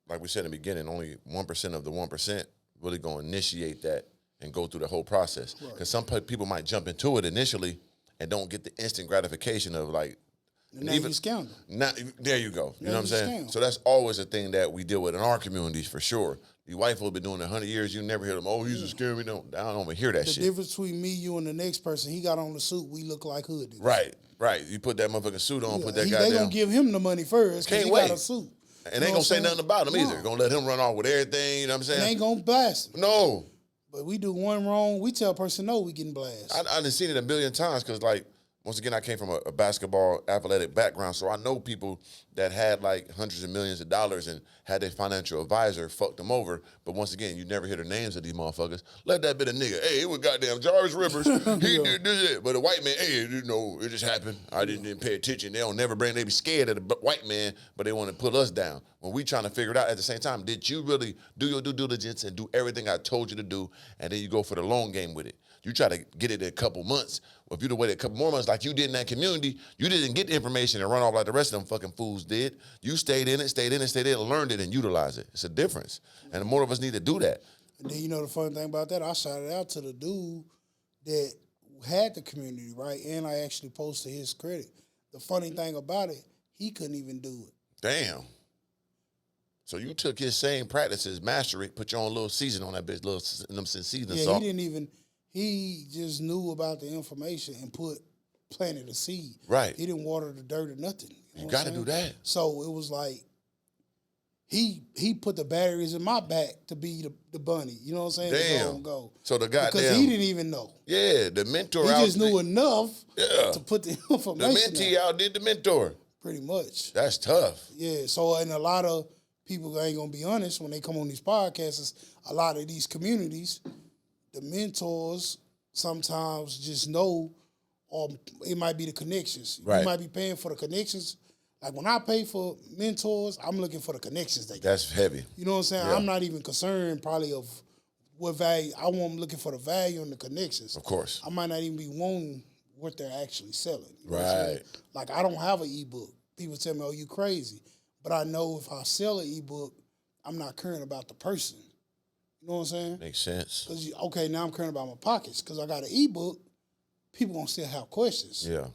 A: like we said in the beginning, only 1% of the 1% really going to initiate that and go through the whole process. Because some people might jump into it initially and don't get the instant gratification of like,
B: and now you scoundrel.
A: There you go. You know what I'm saying?
B: Scam.
A: So that's always a thing that we deal with in our communities for sure. The white folks been doing it 100 years. You never hear them, oh, he's a scammer. I don't even hear that shit.
B: The difference between me, you, and the next person, he got on the suit, we look like hood.
A: Right. You put that motherfucking suit on, put that guy
B: They
A: down.
B: going to give him the money first because he got a suit.
A: And they ain't going to say nothing about him either. Going to let him run off with everything, you know what I'm saying?
B: They ain't going to blast him.
A: No.
B: But we do one wrong, we tell a person no, we getting blasted.
A: I done seen it a million times because, like, once again, I came from a basketball athletic background, so I know people that had like hundreds of millions of dollars and had their financial advisor fuck them over. But once again, you never hear the names of these motherfuckers. Let that bit of nigga, hey, it was goddamn Jarvis Rivers. He did this. But a white man, hey, it just happened. I didn't pay attention. They don't never bring, they be scared of the white man, but they want to put us down. When we trying to figure it out at the same time, did you really do your due diligence and do everything I told you to do, and then you go for the long game with it? You try to get it in a couple months. Well, if you'd have waited a couple more months like you did in that community, you didn't get the information and run off like the rest of them fucking fools did. You stayed in it, learned it, and utilized it. It's a difference. And the more of us need to do that.
B: And then, the funny thing about that, I shouted out to the dude that had the community, right? And I actually posted his credit. The funny thing about it, he couldn't even do it.
A: Damn. So you took his same practices, master it, put your own little season on that bitch, little seasoning salt.
B: He just knew about the information and planted a seed.
A: Right.
B: He didn't water the dirt or nothing.
A: You got to do that.
B: So it was like he put the batteries in my back to be the bunny. You know what I'm saying?
A: Damn.
B: Go.
A: So the goddamn.
B: Because he didn't even know.
A: Yeah, the mentor
B: He just knew enough to put the information.
A: The mentee outdid the mentor.
B: Pretty much.
A: That's tough.
B: Yeah. So, and a lot of people ain't going to be honest when they come on these podcasts, a lot of these communities, the mentors sometimes just know, or it might be the connections.
A: Right.
B: You might be paying for the connections. Like when I pay for mentors, I'm looking for the connections they got.
A: That's heavy.
B: You know what I'm saying?
A: Yeah.
B: I'm not even concerned probably of what value. I'm looking for the value and the connections.
A: Of course.
B: I might not even be wanting what they're actually selling. You know what I'm
A: Right.
B: saying? Like I don't have an ebook. People tell me, oh, you crazy. But I know if I sell an ebook, I'm not caring about the person. You know what I'm saying?
A: Makes sense.
B: Because, okay, now I'm caring about my pockets. Because I got an ebook, people going to still have questions.
A: Yeah.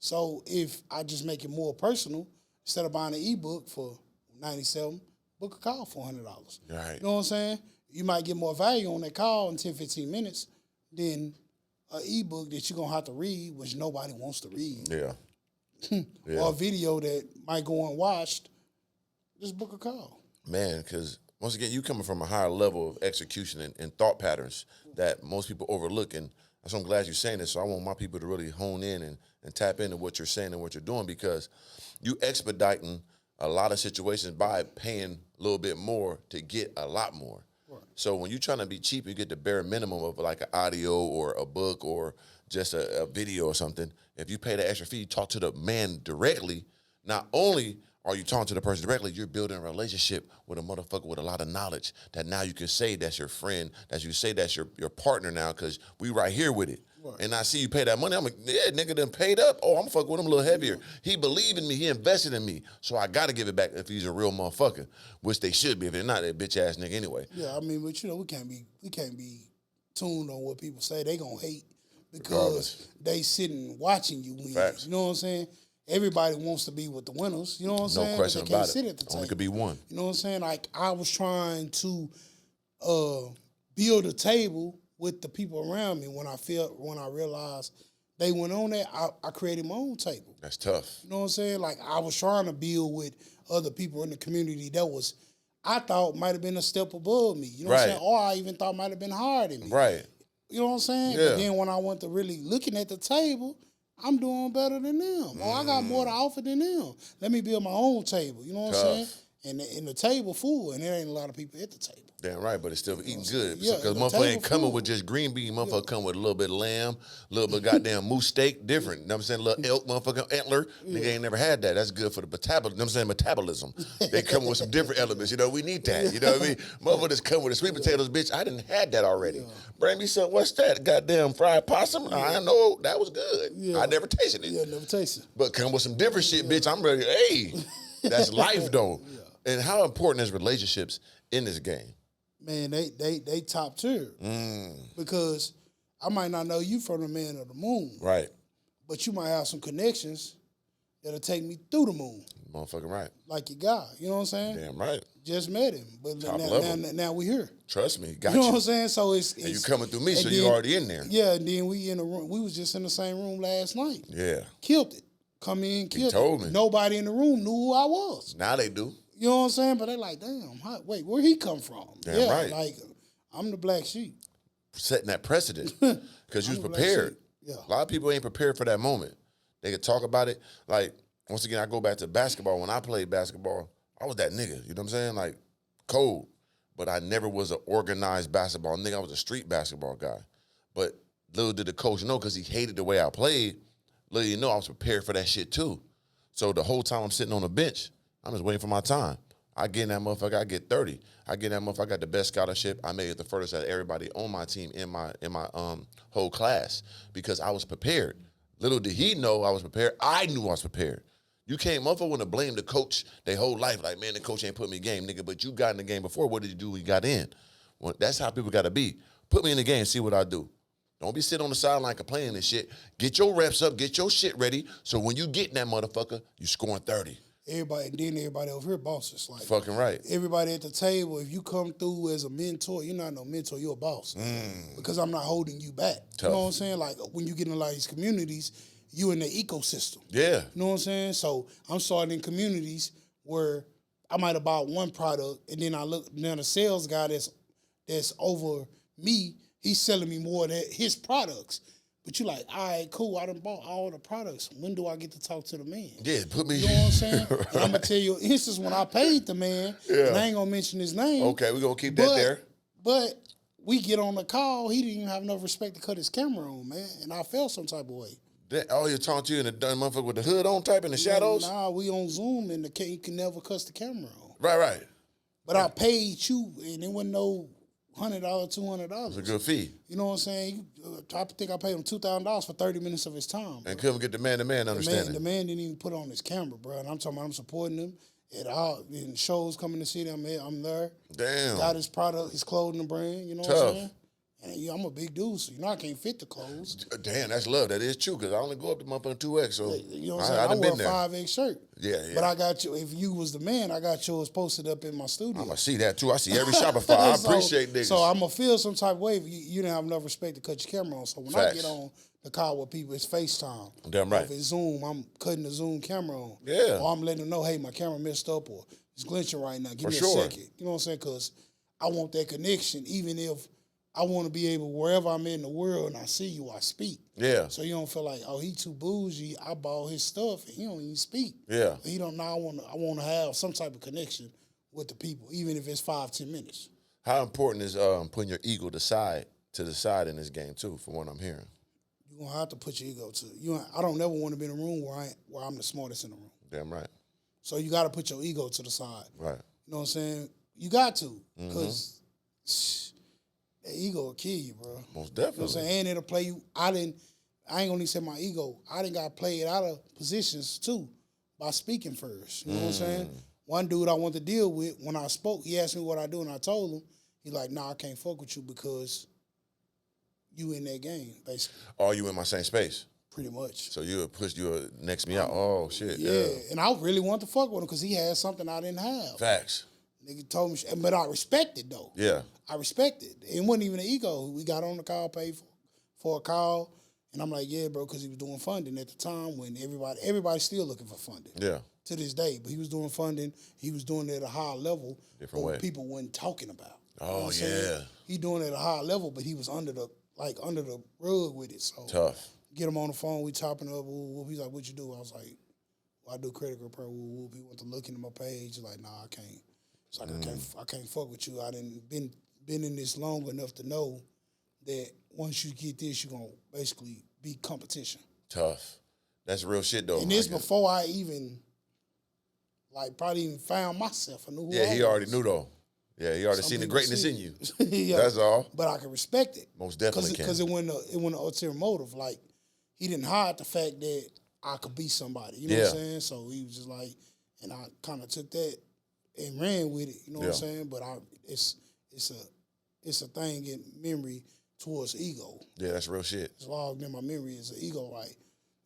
B: So if I just make it more personal, instead of buying an ebook for $97, book a call for $100.
A: Right.
B: You know what I'm saying? You might get more value on that call in 10, 15 minutes than an ebook that you're going to have to read, which nobody wants to read.
A: Yeah.
B: Or a video that might go unwatched. Just book a call.
A: Man, because once again, you coming from a higher level of execution and thought patterns that most people overlook. And so I'm glad you're saying this. So I want my people to really hone in and tap into what you're saying and what you're doing, because you expediting a lot of situations by paying a little bit more to get a lot more. Right. So when you're trying to be cheap, you get the bare minimum of like an audio or a book or just a video or something. If you pay the extra fee, you talk to the man directly, not only are you talking to the person directly, you're building a relationship with a motherfucker with a lot of knowledge that now you can say that's your friend, that you say that's your partner now, because we right here with it. Right. And I see you pay that money. I'm like, yeah, nigga done paid up. Oh, I'm gonna fuck with him a little heavier. He believed in me. He invested in me. So I got to give it back if he's a real motherfucker, which they should be if they're not that bitch ass nigga anyway.
B: Yeah, I mean, but we can't be tuned on what people say. They gonna hate because
A: Regardless.
B: they sitting watching you win.
A: Facts.
B: You know what I'm saying? Everybody wants to be with the winners. You know what I'm saying?
A: No question
B: but they can't
A: about
B: sit
A: it.
B: at the table.
A: Only could be one.
B: You know what I'm saying? Like I was trying to build a table with the people around me. When I realized they went on that, I created my own table.
A: That's tough.
B: You know what I'm saying? Like I was trying to build with other people in the community that I thought might have been a step above me. You know what I'm saying? Or I even thought might have been higher than me.
A: Right.
B: You know what I'm saying?
A: Yeah.
B: But then when I went to really looking at the table, I'm doing better than them. Or I got more to offer than them. Let me build my own table. You know what I'm saying? and the table full, and there ain't a lot of people at the table.
A: Damn right, but it's still eating good.
B: Yeah,
A: Because
B: the
A: motherfucker
B: table
A: ain't coming
B: full.
A: with just green bean. Motherfucker come with a little bit of lamb, a little bit of goddamn moose steak, different. You know what I'm saying? A little elk, motherfucking antler. Nigga ain't never had that. That's good for the metabolism. You know what I'm saying? Metabolism. They come with some different elements. You know, we need that. You know what I mean? Motherfuckers come with the sweet potatoes, bitch. I didn't had that already. Bring me some, what's that? Goddamn fried possum? I know, that was good.
B: Yeah.
A: I never tasted it.
B: Yeah, never tasted it.
A: But come with some different shit, bitch. I'm ready. Hey, that's life, though. And how important is relationships in this game?
B: Man, they top tier. Because I might not know you from the man of the moon.
A: Right.
B: But you might have some connections that'll take me through the moon.
A: Motherfucking right.
B: Like your guy. You know what I'm saying?
A: Damn right.
B: Just met him. But
A: Top level.
B: now we here.
A: Trust me. Got
B: You
A: you.
B: know what I'm saying? So it's
A: And you coming through me, so
B: then,
A: you already in there.
B: Yeah, and then we in the room. We was just in the same room last night.
A: Yeah.
B: Killed it. Come in, killed
A: told
B: it.
A: me.
B: Nobody in the room knew who I was.
A: Now they do.
B: You know what I'm saying? But they like, damn, wait, where he come from?
A: Damn right.
B: Like, I'm the black sheep.
A: Setting that precedent. Because you was
B: I'm a black
A: prepared.
B: sheep. Yeah.
A: A lot of people ain't prepared for that moment. They could talk about it. Like, once again, I go back to basketball. When I played basketball, I was that nigga. You know what I'm saying? Like, cold. But I never was an organized basketball nigga. I was a street basketball guy. But little did the coach know, because he hated the way I played, little you know I was prepared for that shit too. So the whole time I'm sitting on the bench, I'm just waiting for my time. I get in that motherfucker, I get 30. I get in that motherfucker, I got the best scholarship. I made it the furthest out of everybody on my team in my whole class, because I was prepared. Little did he know I was prepared. I knew I was prepared. You can't, motherfucker want to blame the coach their whole life. Like, man, the coach ain't put me in the game, nigga. But you got in the game before. What did you do when you got in? Well, that's how people got to be. Put me in the game, see what I do. Don't be sitting on the sideline complaining and shit. Get your reps up, get your shit ready, so when you get in that motherfucker, you scoring 30.
B: Everybody over here bosses. Like,
A: Fucking right.
B: everybody at the table, if you come through as a mentor, you're not no mentor, you're a boss. Because I'm not holding you back.
A: Tough.
B: You know what I'm saying? Like, when you get in a lot of these communities, you in the ecosystem.
A: Yeah.
B: You know what I'm saying? So I'm starting in communities where I might have bought one product, and then I look, now the sales guy that's over me, he's selling me more of his products. But you like, all right, cool, I done bought all the products. When do I get to talk to the man?
A: Yeah, put me.
B: You know what I'm saying? And I'm gonna tell you, instance when I paid the man, and I ain't gonna mention his name.
A: Okay, we're gonna keep that there.
B: But we get on the call, he didn't even have enough respect to cut his camera on, man. And I felt some type of way.
A: You're talking to you in the dumb motherfucker with the hood on type in the shadows?
B: Nah, we on Zoom and you can never cuss the camera on.
A: Right.
B: But I paid you, and it wasn't no $100, $200.
A: It's a good fee.
B: You know what I'm saying? I think I paid him $2,000 for 30 minutes of his time.
A: And couldn't get the man-to-man understanding.
B: The man didn't even put on his camera, bro. And I'm talking about I'm supporting him. And shows coming to see them, I'm there.
A: Damn.
B: Got his product, his clothing brand, you know what I'm saying? And I'm a big dude, so I can't fit the clothes.
A: Damn, that's love. That is true, because I only go up to motherfucking 2X, so
B: You know what I'm saying? I
A: done
B: wear a
A: been there.
B: 5X shirt.
A: Yeah.
B: But I got you, if you was the man, I got yours posted up in my studio.
A: I'm going to see that, too. I see every Shopify. I appreciate niggas.
B: So I'm going to feel some type of way if you didn't have enough respect to cut your camera on. So when I get on the call with people, it's FaceTime.
A: Damn right.
B: If it's Zoom, I'm cutting the Zoom camera on.
A: Yeah.
B: Or I'm letting them know, hey, my camera messed up, or it's glitching right now. Give me a
A: sure.
B: second. You know what I'm saying? Because I want that connection, even if I want to be able, wherever I'm in the world and I see you, I speak.
A: Yeah.
B: So you don't feel like, oh, he too bougie. I bought his stuff and he don't even speak.
A: Yeah.
B: He don't know. I want to have some type of connection with the people, even if it's 5-10 minutes.
A: How important is putting your ego to the side in this game, too, from what I'm hearing?
B: You're gonna have to put your ego to it. I don't never want to be in a room where I'm the smartest in the room.
A: Damn right.
B: So you got to put your ego to the side.
A: Right.
B: You know what I'm saying? You got to, because that ego will kill you, bro.
A: Most
B: You know
A: definitely.
B: what I'm saying? And it'll play you. I ain't gonna even say my ego. I done got played out of positions too by speaking first. You know what I'm saying? One dude I want to deal with, when I spoke, he asked me what I do, and I told him. He like, nah, I can't fuck with you because you in that game, basically.
A: Are you in my same space?
B: Pretty much.
A: So you would next me out. Oh, shit.
B: Yeah. And I really want to fuck with him because he had something I didn't have.
A: Facts.
B: Nigga told me, but I respect it though.
A: Yeah.
B: I respect it. It wasn't even an ego. We got on the call, paid for a call, and I'm like, yeah, bro, because he was doing funding at the time when everybody's still looking for funding.
A: Yeah.
B: To this day, but he was doing funding. He was doing it at a high level.
A: Different
B: but
A: way.
B: People wasn't talking about.
A: Oh,
B: You know what I'm saying?
A: yeah.
B: He doing it at a high level, but he was under the rug with it. So
A: Tough.
B: get him on the phone. We chopping up. He's like, "What you do?" I was like, I do credit repair. Whoop. He went to look into my page. Like, nah, I can't. It's like I can't fuck with you. I didn't been in this long enough to know that once you get this, you're gonna basically be competition.
A: Tough. That's real shit though.
B: And this before I even probably even found myself. I knew who I was.
A: He already knew though. Yeah, he already seen the greatness in you.
B: Yeah.
A: That's all.
B: But I can respect it.
A: Most definitely can.
B: Because it wasn't an ulterior motive. Like, he didn't hide the fact that I could be somebody. You know what I'm saying? So he was just like, and I kind of took that and ran with it. You know what I'm saying? But it's a thing in memory towards ego.
A: Yeah, that's real shit.
B: It's logged in my memory as an ego, right?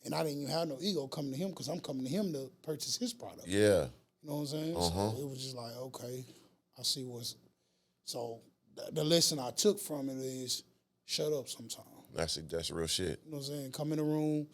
B: And I didn't even have no ego coming to him because I'm coming to him to purchase his product.
A: Yeah.
B: You know what I'm saying? So it was just like, okay, I see what's... So the lesson I took from it is shut up sometime.
A: That's real shit.
B: You know what I'm saying? Come in the room,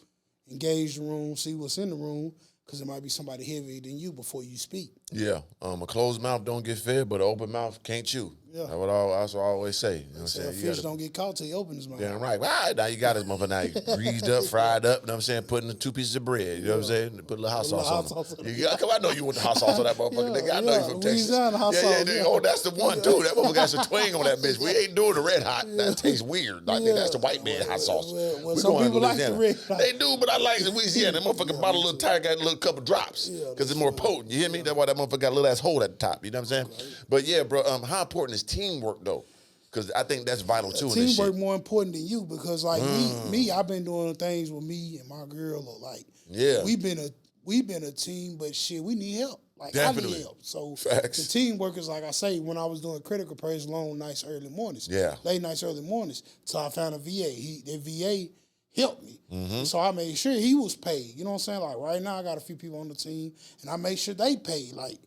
B: engage the room, see what's in the room, because there might be somebody heavier than you before you speak.
A: Yeah. A closed mouth don't get fed, but an open mouth can't chew. Yeah. That's what I always say. You know what I'm saying?
B: A fish don't get caught till he opens his mouth.
A: Damn right. Now you got his motherfucker now. You greased up, fried up, you know what I'm saying? Putting the 2 pieces of bread, you know what I'm saying? Put a little hot sauce on it. I know you want the hot sauce on that motherfucker, nigga. I know you from Texas. Oh, that's the one, too. That motherfucker got some twang on that bitch. We ain't doing the red hot. That tastes weird. Like, that's the white man hot sauce.
B: Well, some people like the red hot.
A: They do, but I like Louisiana. That motherfucker bottle a little tire, got a little couple drops. Because it's more potent. You hear me? That's why that motherfucker got a little ass hole at the top. You know what I'm saying? But yeah, bro, how important is teamwork, though? Because I think that's vital too.
B: Teamwork more important than you because like me, I've been doing things with me and my girl. Or like, we've been a team, but shit, we need help. Like, definitely. I need help. So the teamwork is like I say when I was doing critical repairs, long nights, early mornings. Yeah, late nights, early mornings. So I found a VA. The VA helped me. So I made sure he was paid. You know what I'm saying? Like right now, I got a few people on the team, and I make sure they paid. Like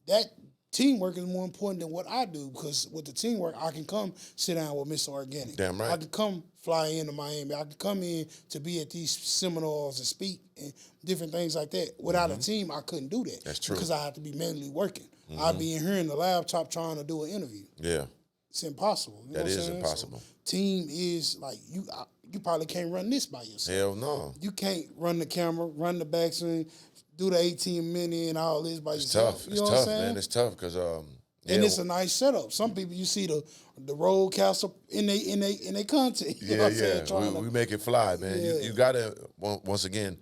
B: that. Teamwork is more important than what I do because with the teamwork, I can come sit down with Mr. Organik. Damn right. I can come fly into Miami. I can come in to be at these seminars and speak and different things like that. Without a team, I couldn't do that. That's true. Because I have to be manually working. I'd be in here in the laptop trying to do an interview. Yeah. It's impossible. You know what I'm saying? Impossible. So, team is like, you probably can't run this by yourself. Hell no. You can't run the camera, run the backswing, do the 18-minute and all this by yourself.
A: It's tough, man. It's tough because
B: and it's a nice setup. Some people you see the roadcaster in they content.
A: We make it fly, man. You gotta once again.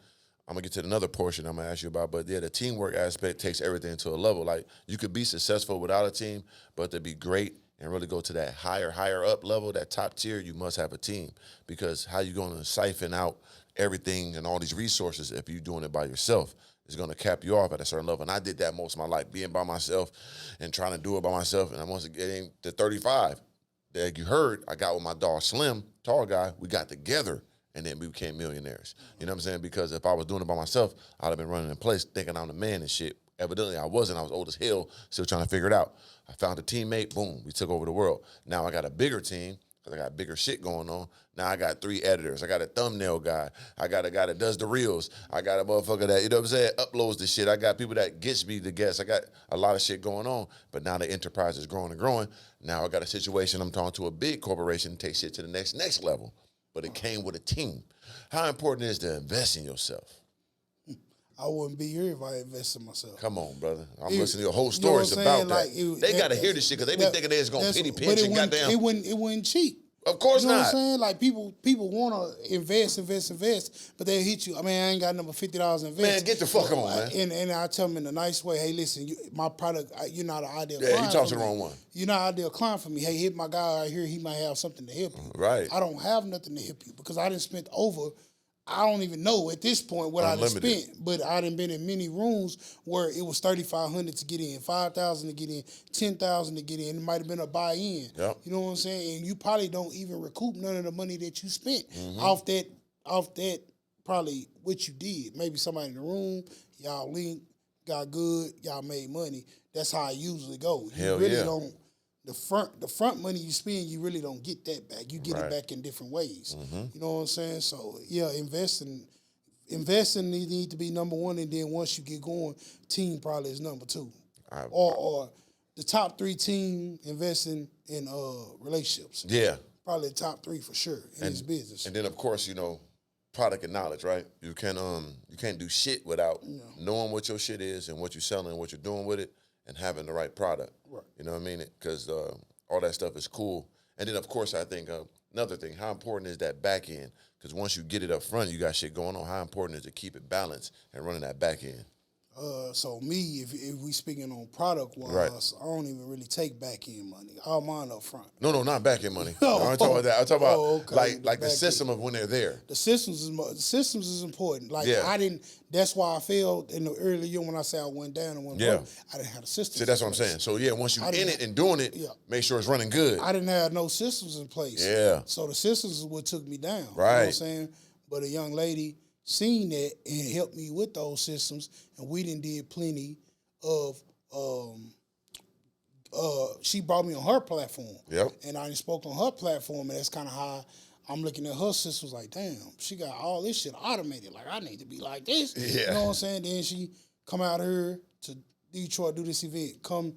A: I'm gonna get to another portion I'm gonna ask you about, but the teamwork aspect takes everything to a level. Like you could be successful without a team, but to be great and really go to that higher up level, that top tier, you must have a team because how you gonna siphon out everything and all these resources if you're doing it by yourself? Is going to cap you off at a certain level. And I did that most of my life, being by myself and trying to do it by myself. And once getting to 35, like you heard, I got with my dog Slim, tall guy. We got together, and then we became millionaires. You know what I'm saying? Because if I was doing it by myself, I'd have been running in place thinking I'm the man and shit. Evidently, I wasn't. I was old as hell, still trying to figure it out. I found a teammate. Boom, we took over the world. Now I got a bigger team. I got bigger shit going on. Now I got 3 editors. I got a thumbnail guy. I got a guy that does the reels. I got a motherfucker that, you know what I'm saying, uploads the shit. I got people that gets me the guests. I got a lot of shit going on. But now the enterprise is growing and growing. Now I got a situation. I'm talking to a big corporation to take shit to the next level. But it came with a team. How important is it to invest in yourself?
B: I wouldn't be here if I invested in myself.
A: Come on, brother. I'm listening to your whole stories about that. Like, they got to hear this shit because they be thinking they're just going to penny pinch and goddamn.
B: It wasn't cheap.
A: Of course not.
B: You know what I'm saying? Like people want to invest, but they hit you. I mean, I ain't got number $50 invest.
A: Man, get the fuck on, man.
B: And I tell them in a nice way, hey, listen, my product, you're not an ideal
A: client.
B: Yeah,
A: you talk to the wrong one.
B: You're not an ideal client for me. Hey, hit my guy right here. He might have something to help you.
A: Right.
B: I don't have nothing to help you because I done spent over. I don't even know at this point what I done spent, but I done been in many rooms where it was $3,500 to get in, $5,000 to get in, $10,000 to get in. It might have been a buy-in. Yep. You know what I'm saying? And you probably don't even recoup none of the money that you spent off that probably what you did. Maybe somebody in the room, y'all linked, got good, y'all made money. That's how it usually goes. You really don't. The front money you spend, you really don't get that back. You get it back in different ways. You know what I'm saying? So yeah, investing need to be number one, and then once you get going, team probably is number 2. Or the top 3 team investing in relationships. Yeah, probably the top 3 for sure in this business.
A: And then of course, you know, product and knowledge, right? You can't do shit without knowing what your shit is and what you're selling and what you're doing with it and having the right product.
B: Right.
A: You know what I mean? Because all that stuff is cool. And then, of course, I think another thing, how important is that back end? Because once you get it up front, you got shit going on. How important is it to keep it balanced and running that back end?
B: So me, if we speaking on product wise,
A: Right.
B: I don't even really take back end money. All mine up front.
A: No, not back end money.
B: Oh,
A: I'm talking about that. I'm talking about
B: okay.
A: like the
B: Back
A: system of when they're there.
B: The systems is important. Like
A: Yeah.
B: I didn't. That's why I failed in the early year when I said I went down and went broke. I didn't have the systems.
A: See, that's what I'm
B: in place.
A: saying. So yeah, once you in
B: didn't
A: it and doing it, make sure it's running good.
B: I didn't have no systems in place.
A: Yeah.
B: So the systems is what took me down. You know what
A: Right.
B: I'm saying? But a young lady seen that and helped me with those systems, and we did plenty of. She brought me on her platform.
A: Yep.
B: And I spoke on her platform, and that's kind of how I'm looking at her systems. Like, damn, she got all this shit automated. Like, I need to be like this.
A: Yeah.
B: You know what I'm saying? Then she come out here to Detroit, do this event. Come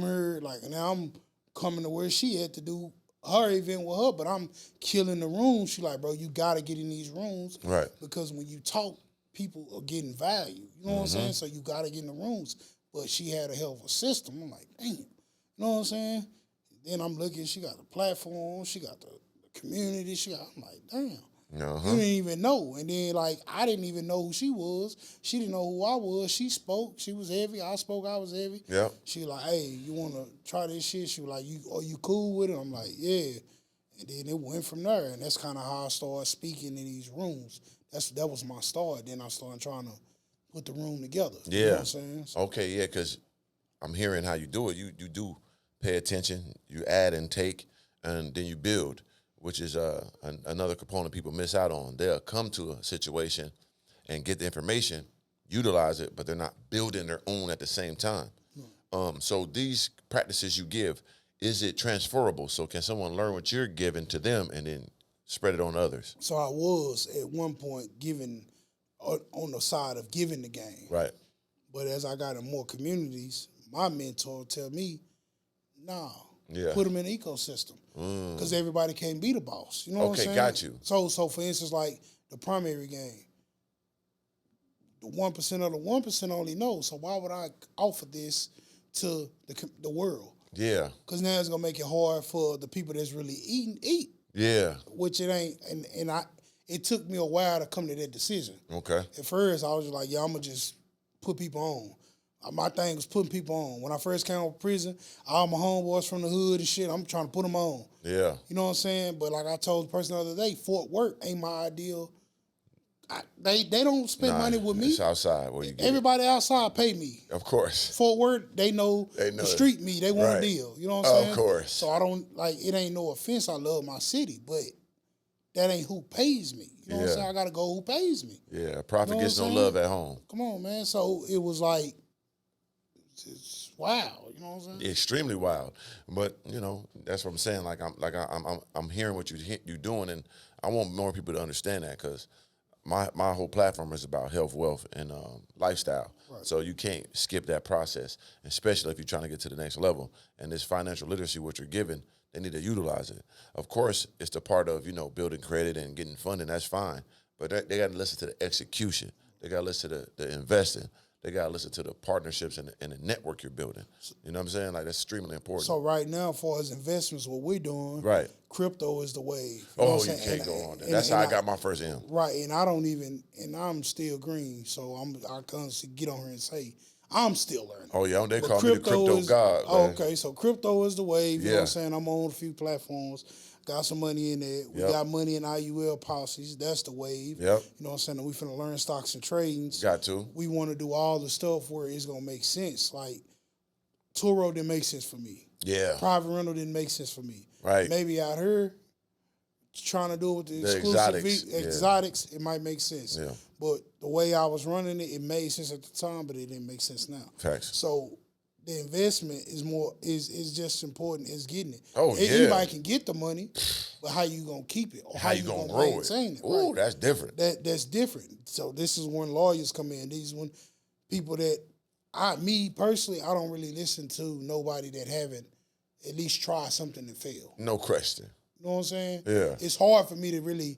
B: here, like, now I'm coming to where she had to do her event with her, but I'm killing the room. She like, bro, you got to get in these rooms.
A: Right.
B: Because when you talk, people are getting value. You know what I'm saying? So you got to get in the rooms. But she had a hell of a system. I'm like, damn. You know what I'm saying? Then I'm looking, she got the platform, she got the community, I'm like, damn. You didn't even know. And then, like, I didn't even know who she was. She didn't know who I was. She spoke. She was heavy. I spoke. I was heavy.
A: Yeah.
B: She like, hey, you want to try this shit? She was like, are you cool with it? I'm like, yeah. And then it went from there. And that's kind of how I started speaking in these rooms. That was my start. Then I started trying to put the room together.
A: Yeah.
B: You know what I'm saying? So,
A: Okay, yeah, because I'm hearing how you do it. You do pay attention, you add and take, and then you build, which is another component people miss out on. They'll come to a situation and get the information, utilize it, but they're not building their own at the same time. So these practices you give, is it transferable? So can someone learn what you're giving to them and then spread it on others?
B: So I was at one point giving on the side of giving the game.
A: Right.
B: But as I got in more communities, my mentor tell me, nah,
A: Yeah.
B: put them in the ecosystem. Because everybody can't be the boss. You know what I'm saying?
A: Okay, got you.
B: So for instance, like the primary game, the 1% of the 1% only know. So why would I offer this to the world?
A: Yeah.
B: Because now it's going to make it hard for the people that's really eat.
A: Yeah.
B: Which it ain't. And it took me a while to come to that decision.
A: Okay.
B: At first, I was just like, yeah, I'm going to just put people on. My thing was putting people on. When I first came out of prison, all my homeboys from the hood and shit, I'm trying to put them on.
A: Yeah.
B: You know what I'm saying? But like I told the person the other day, Fort Worth ain't my ideal. They don't spend money with me.
A: It's outside where you get
B: Everybody outside pay me.
A: it. Of course.
B: Fort Worth, they know
A: They know
B: the
A: it.
B: street me. They want
A: Right.
B: a deal. You know what I'm saying?
A: Of course.
B: So I don't, like, it ain't no offense. I love my city, but that ain't who pays me. You know what I'm
A: Yeah.
B: saying? I got to go who pays me.
A: Yeah. Prophet
B: You know
A: gets
B: what
A: no
B: I'm
A: love
B: saying?
A: at home.
B: Come on, man. So it was like, it's wow. You know what I'm saying?
A: Extremely wild, but you know that's what I'm saying. I'm hearing what you doing, and I want more people to understand that because my whole platform is about health, wealth, and lifestyle.
B: Right.
A: So you can't skip that process, especially if you're trying to get to the next level. And this financial literacy, what you're giving, they need to utilize it. Of course, it's the part of building credit and getting funding. That's fine, but they got to listen to the execution. They got to listen to the investing. They got to listen to the partnerships and the network you're building. You know what I'm saying? Like, that's extremely important.
B: So right now, as far as investments, what we're doing,
A: Right.
B: crypto is the wave. You know what I'm
A: You
B: saying?
A: can't go on that.
B: And-
A: That's
B: and
A: how I got my first M.
B: Right, and I don't even, and I'm still green, so I constantly get on here and say, I'm still learning.
A: Oh, yeah, they
B: But
A: call me the crypto god.
B: Oh,
A: Man.
B: okay, so crypto is the wave. You know what
A: Yeah.
B: I'm saying? I'm on a few platforms. Got some money in there. We
A: Yep.
B: got money in IUL policies. That's the wave.
A: Yep.
B: You know what I'm saying? And we finna learn stocks and tradings.
A: Got to.
B: We want to do all the stuff where it's going to make sense. Like, Turo didn't make sense for me.
A: Yeah.
B: Private rental didn't make sense for me.
A: Right.
B: Maybe out here, trying to do it with the
A: The
B: exclusive
A: exotics, yeah.
B: exotics, it might make sense.
A: Yeah.
B: But the way I was running it, it made sense at the time, but it didn't make sense now.
A: Facts.
B: So the investment is just important as getting it.
A: Oh, yeah.
B: Anybody can get the money, but how you gonna keep it? Or
A: How you gonna grow it?
B: maintain it?
A: Ooh,
B: right?
A: that's different.
B: That's different. So this is when lawyers come in. These when people that me personally, I don't really listen to nobody that haven't at least tried something and failed.
A: No question.
B: You know what I'm saying?
A: Yeah.
B: It's hard for me to really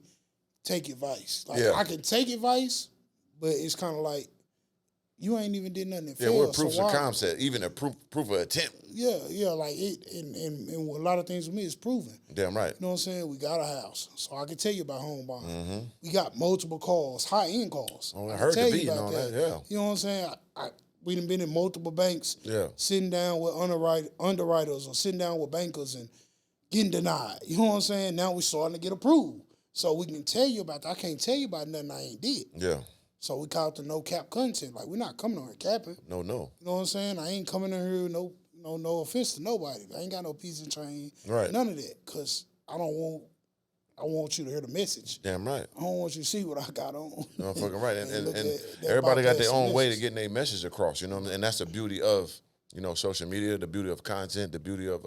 B: take advice. Like
A: Yeah.
B: I can take advice, but it's kind of like you ain't even did nothing.
A: Yeah, we're proofs of concept, even a proof of attempt.
B: Yeah, like it, and a lot of things with me is proven.
A: Damn right.
B: You know what I'm saying? We got a house, so I can tell you about home buying. We got multiple calls, high end calls.
A: Oh, I
B: can
A: heard
B: tell
A: the
B: you
A: beat and
B: about
A: all that. Yeah.
B: You know what I'm saying? We done been in multiple banks.
A: Yeah.
B: Sitting down with underwriters or sitting down with bankers and getting denied. You know what I'm saying? Now we starting to get approved, so we can tell you about that. I can't tell you about nothing I ain't did.
A: Yeah.
B: So we call it the no cap content. Like we're not coming on here capping.
A: No.
B: You know what I'm saying? I ain't coming in here no offense to nobody. I ain't got no piece of train.
A: Right.
B: None of that. Cause I want you to hear the message.
A: Damn right.
B: I don't want you to see what I got on.
A: No, fucking right. And
B: look at that
A: everybody got their
B: bypass
A: own way to
B: message.
A: getting their message across, you know what I mean? And that's the beauty of, social media, the beauty of content, the beauty of,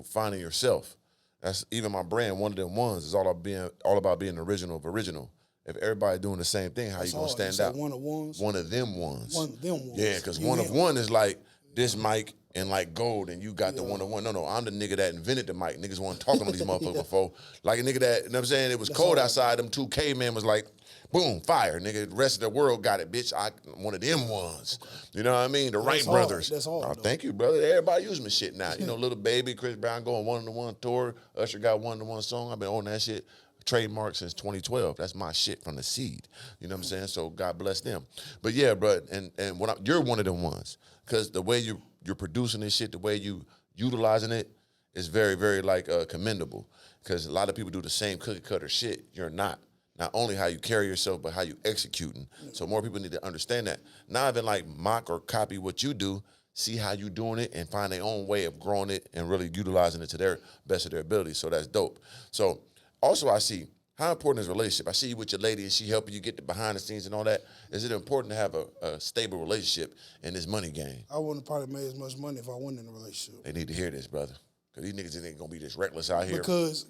A: finding yourself. That's even my brand, one of them ones, is all about being original of original. If everybody doing the same thing, how you gonna stand out?
B: One of ones.
A: One of them ones.
B: One of them ones.
A: Yeah, because one of one is like this mic and like gold, and you got the one of one. No, I'm the nigga that invented the mic. Niggas weren't talking to these motherfuckers before. Like a nigga that, you know what I'm saying? It was cold outside. Them 2 cavemen was like, boom, fire. Nigga, the rest of the world got it, bitch. One of them ones. You know what I mean? The Wright brothers.
B: That's all.
A: Thank you, brother. Everybody use my shit now. Little Baby, Chris Brown going one-on-one tour. Usher got one-on-one song. I've been on that shit. Trademark since 2012. That's my shit from the seed. You know what I'm saying? So God bless them. But yeah, bro, and you're one of them ones. Because the way you're producing this shit, the way you utilizing it is very, very commendable. Because a lot of people do the same cookie cutter shit. You're not. Not only how you carry yourself, but how you executing. So more people need to understand that. Not even mock or copy what you do. See how you doing it and find their own way of growing it and really utilizing it to their best of their ability. So that's dope. So also, I see how important is a relationship. I see you with your lady and she helping you get the behind the scenes and all that. Is it important to have a stable relationship in this money game?
B: I wouldn't probably made as much money if I wasn't in a relationship.
A: They need to hear this, brother. Because these niggas ain't going to be this reckless out here.
B: Because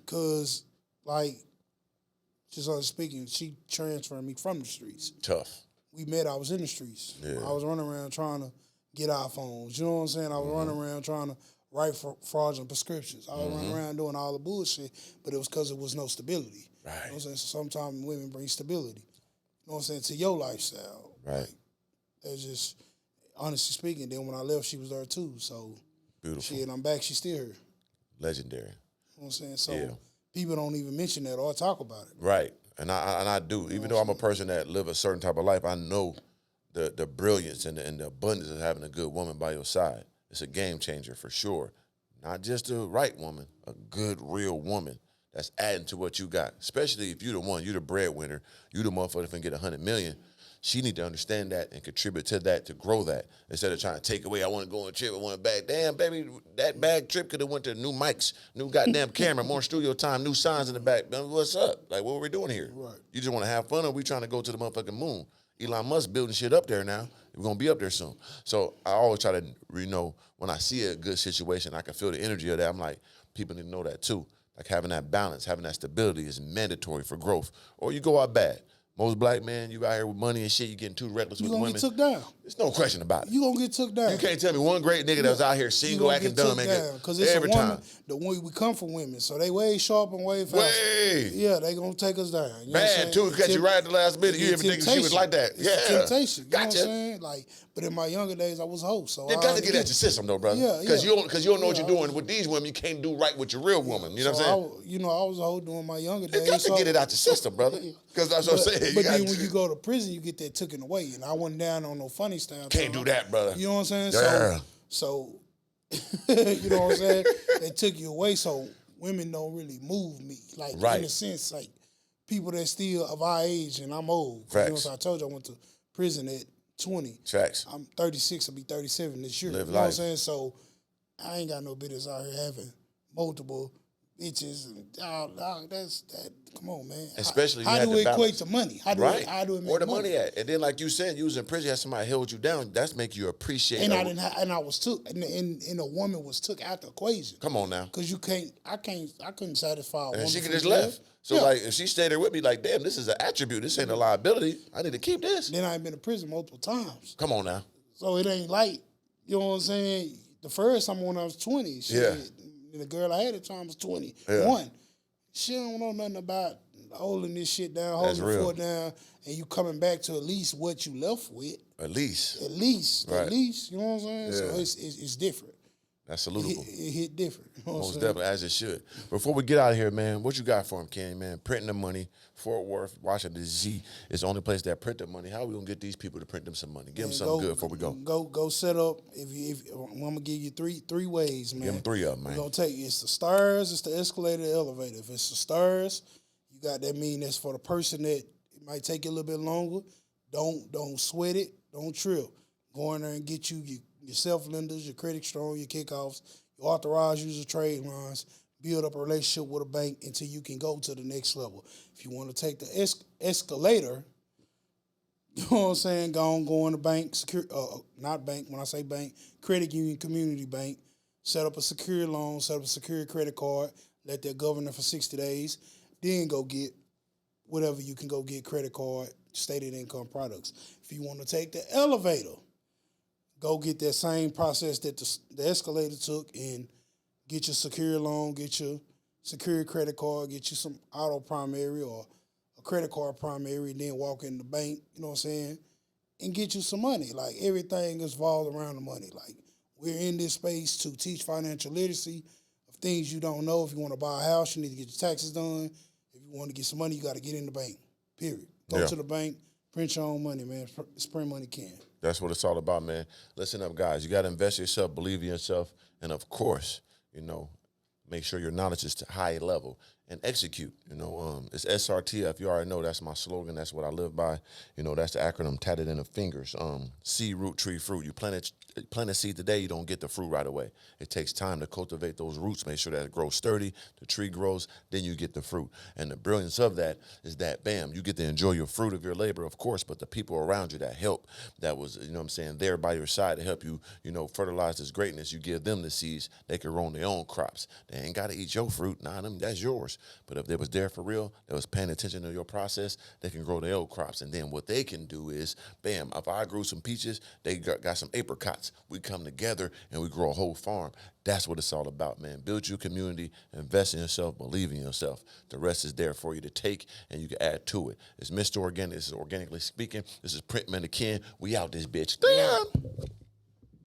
B: just on speaking, she transferred me from the streets.
A: Tough.
B: We met, I was in the streets.
A: Yeah.
B: I was running around trying to get iPhones. You know what I'm saying? I was running around trying to write fraudulent prescriptions. I was running around doing all the bullshit, but it was because there was no stability.
A: Right.
B: You know what I'm saying? So sometimes women bring stability. You know what I'm saying? To your lifestyle.
A: Right.
B: That's just, honestly speaking, then when I left, she was there too. So,
A: Beautiful.
B: shit, I'm back, she's still here.
A: Legendary.
B: You know what I'm saying? So, people don't even mention that or talk about it.
A: Right. And I do. Even though I'm a person that live a certain type of life, I know the brilliance and the abundance of having a good woman by your side. It's a game changer for sure. Not just a right woman, a good, real woman that's adding to what you got. Especially if you're the one, you're the breadwinner, you the motherfucker that can get $100 million. She need to understand that and contribute to that to grow that instead of trying to take away. I want to go on a trip. I want a bag. Damn, baby, that bag trip could have went to new mics, new goddamn camera, more studio time, new signs in the back. What's up? Like, what are we doing here?
B: Right.
A: You just want to have fun, or we trying to go to the motherfucking moon? Elon Musk building shit up there now. We're going to be up there soon. So I always try to, when I see a good situation, I can feel the energy of that. I'm like, people need to know that too. Like having that balance, having that stability is mandatory for growth. Or you go out bad. Most black men, you out here with money and shit, you getting too reckless with women.
B: You gonna get took down.
A: There's no question about it.
B: You gonna get took down.
A: You can't tell me one great nigga that was out here single, acting dumb,
B: because it's
A: every
B: a woman.
A: time.
B: The one we come from women, so they way sharp and way fast.
A: Way.
B: Yeah, they gonna take us down. You know what I'm
A: Bad
B: saying?
A: too, catch you right at the last minute. You
B: It's
A: even think she was like that.
B: It's
A: Yeah.
B: temptation. You know what I'm
A: Gotcha.
B: saying? Like, but in my younger days, I was a hoe. So
A: You got to get at your system though, brother.
B: Yeah,
A: Because
B: yeah.
A: you don't know what you're doing. With these women, you can't do right with your real woman. You know what I'm saying?
B: I was a hoe during my younger days.
A: You got to
B: so-
A: get it out your system, brother. Because that's what I'm saying.
B: But then when you go to prison, you get that taken away. And I wasn't down on no funny style.
A: Can't do that, brother.
B: You know what I'm saying?
A: Yeah.
B: So you know what I'm saying? They took you away, so women don't really move me. Like,
A: Right.
B: in a sense, like, people that still of our age, and I'm old.
A: Facts.
B: You know, so I told you I went to prison at 20.
A: Facts.
B: I'm 36, I'll be 37 this year.
A: Live
B: you know what I'm
A: life.
B: saying? So I ain't got no business out here having multiple bitches and that's that. Come on, man.
A: Especially
B: how
A: you had
B: do
A: to
B: it equate
A: balance.
B: to money? How do it make
A: Where the money at? And then, like you said, you was in prison, had somebody held you down. That's make you appreciate.
B: And I was took, and a woman was took out the equation.
A: Come on now.
B: Cause I couldn't satisfy a woman.
A: And she could
B: from
A: just
B: the
A: left.
B: left.
A: So
B: Yeah.
A: like, if she stayed there with me, like, damn, this is an attribute. This ain't a liability. I need to keep this.
B: Then I've been to prison multiple times.
A: Come on now.
B: So it ain't like, you know what I'm saying? The first time when I was 20,
A: Yeah.
B: and the girl I had at the time was 21.
A: Yeah.
B: She don't know nothing about holding this shit down,
A: That's
B: holding the
A: real.
B: fort down, and you coming back to at least what you left with.
A: At least.
B: At least,
A: Right.
B: you know what I'm saying?
A: Yeah.
B: So it's different.
A: That's
B: It
A: salutable.
B: hit different. You know what I'm
A: Most
B: saying?
A: definitely, as it should. Before we get out of here, man, what you got for him, Kenny, man? Printing the money, Fort Worth, Washington, D.C. is the only place that print the money. How are we going to get these people to print them some money? Give them something good before we go.
B: Go set up. If I'm gonna give you three ways, man.
A: Give them 3 of them, man.
B: We're gonna take it's the stairs, it's the escalator, the elevator. If it's the stairs, you got that mean that's for the person that it might take you a little bit longer. Don't sweat it. Don't trip. Go in there and get you your self-lenders, your credit strong, your kickoffs, your authorized user trade lines, build up a relationship with a bank until you can go to the next level. If you want to take the escalator, you know what I'm saying, go in the bank, not bank, when I say bank, credit union, community bank, set up a secure loan, set up a secure credit card, let that govern it for 60 days, then go get whatever you can go get credit card, stated income products. If you want to take the elevator, go get that same process that the escalator took and get your secure loan, get your secure credit card, get you some auto primary or a credit card primary, and then walk in the bank, you know what I'm saying, and get you some money. Like, everything is involved around the money. Like, we're in this space to teach financial literacy of things you don't know. If you want to buy a house, you need to get your taxes done. If you want to get some money, you got to get in the bank, period. Go to the bank, print your own money, man. It's print money can.
A: That's what it's all about, man. Listen up, guys. You got to invest in yourself, believe in yourself, and, of course, make sure your knowledge is to high level and execute. It's S.R.T.F. You already know that's my slogan. That's what I live by. That's the acronym tatted in the fingers. Seed, root, tree, fruit. You plant a seed today, you don't get the fruit right away. It takes time to cultivate those roots, make sure that it grows sturdy, the tree grows, then you get the fruit. And the brilliance of that is that, bam, you get to enjoy your fruit of your labor, of course, but the people around you that help, that was, there by your side to help you, fertilize this greatness, you give them the seeds, they can grow their own crops. They ain't got to eat your fruit. Nah, that's yours. But if they was there for real, they was paying attention to your process, they can grow their own crops. And then what they can do is, bam, if I grew some peaches, they got some apricots. We come together and we grow a whole farm. That's what it's all about, man. Build your community, invest in yourself, believe in yourself. The rest is there for you to take, and you can add to it. It's Mr. Organic. This is Organically Speaking. This is Print Man the Ken. We out this bitch. Damn.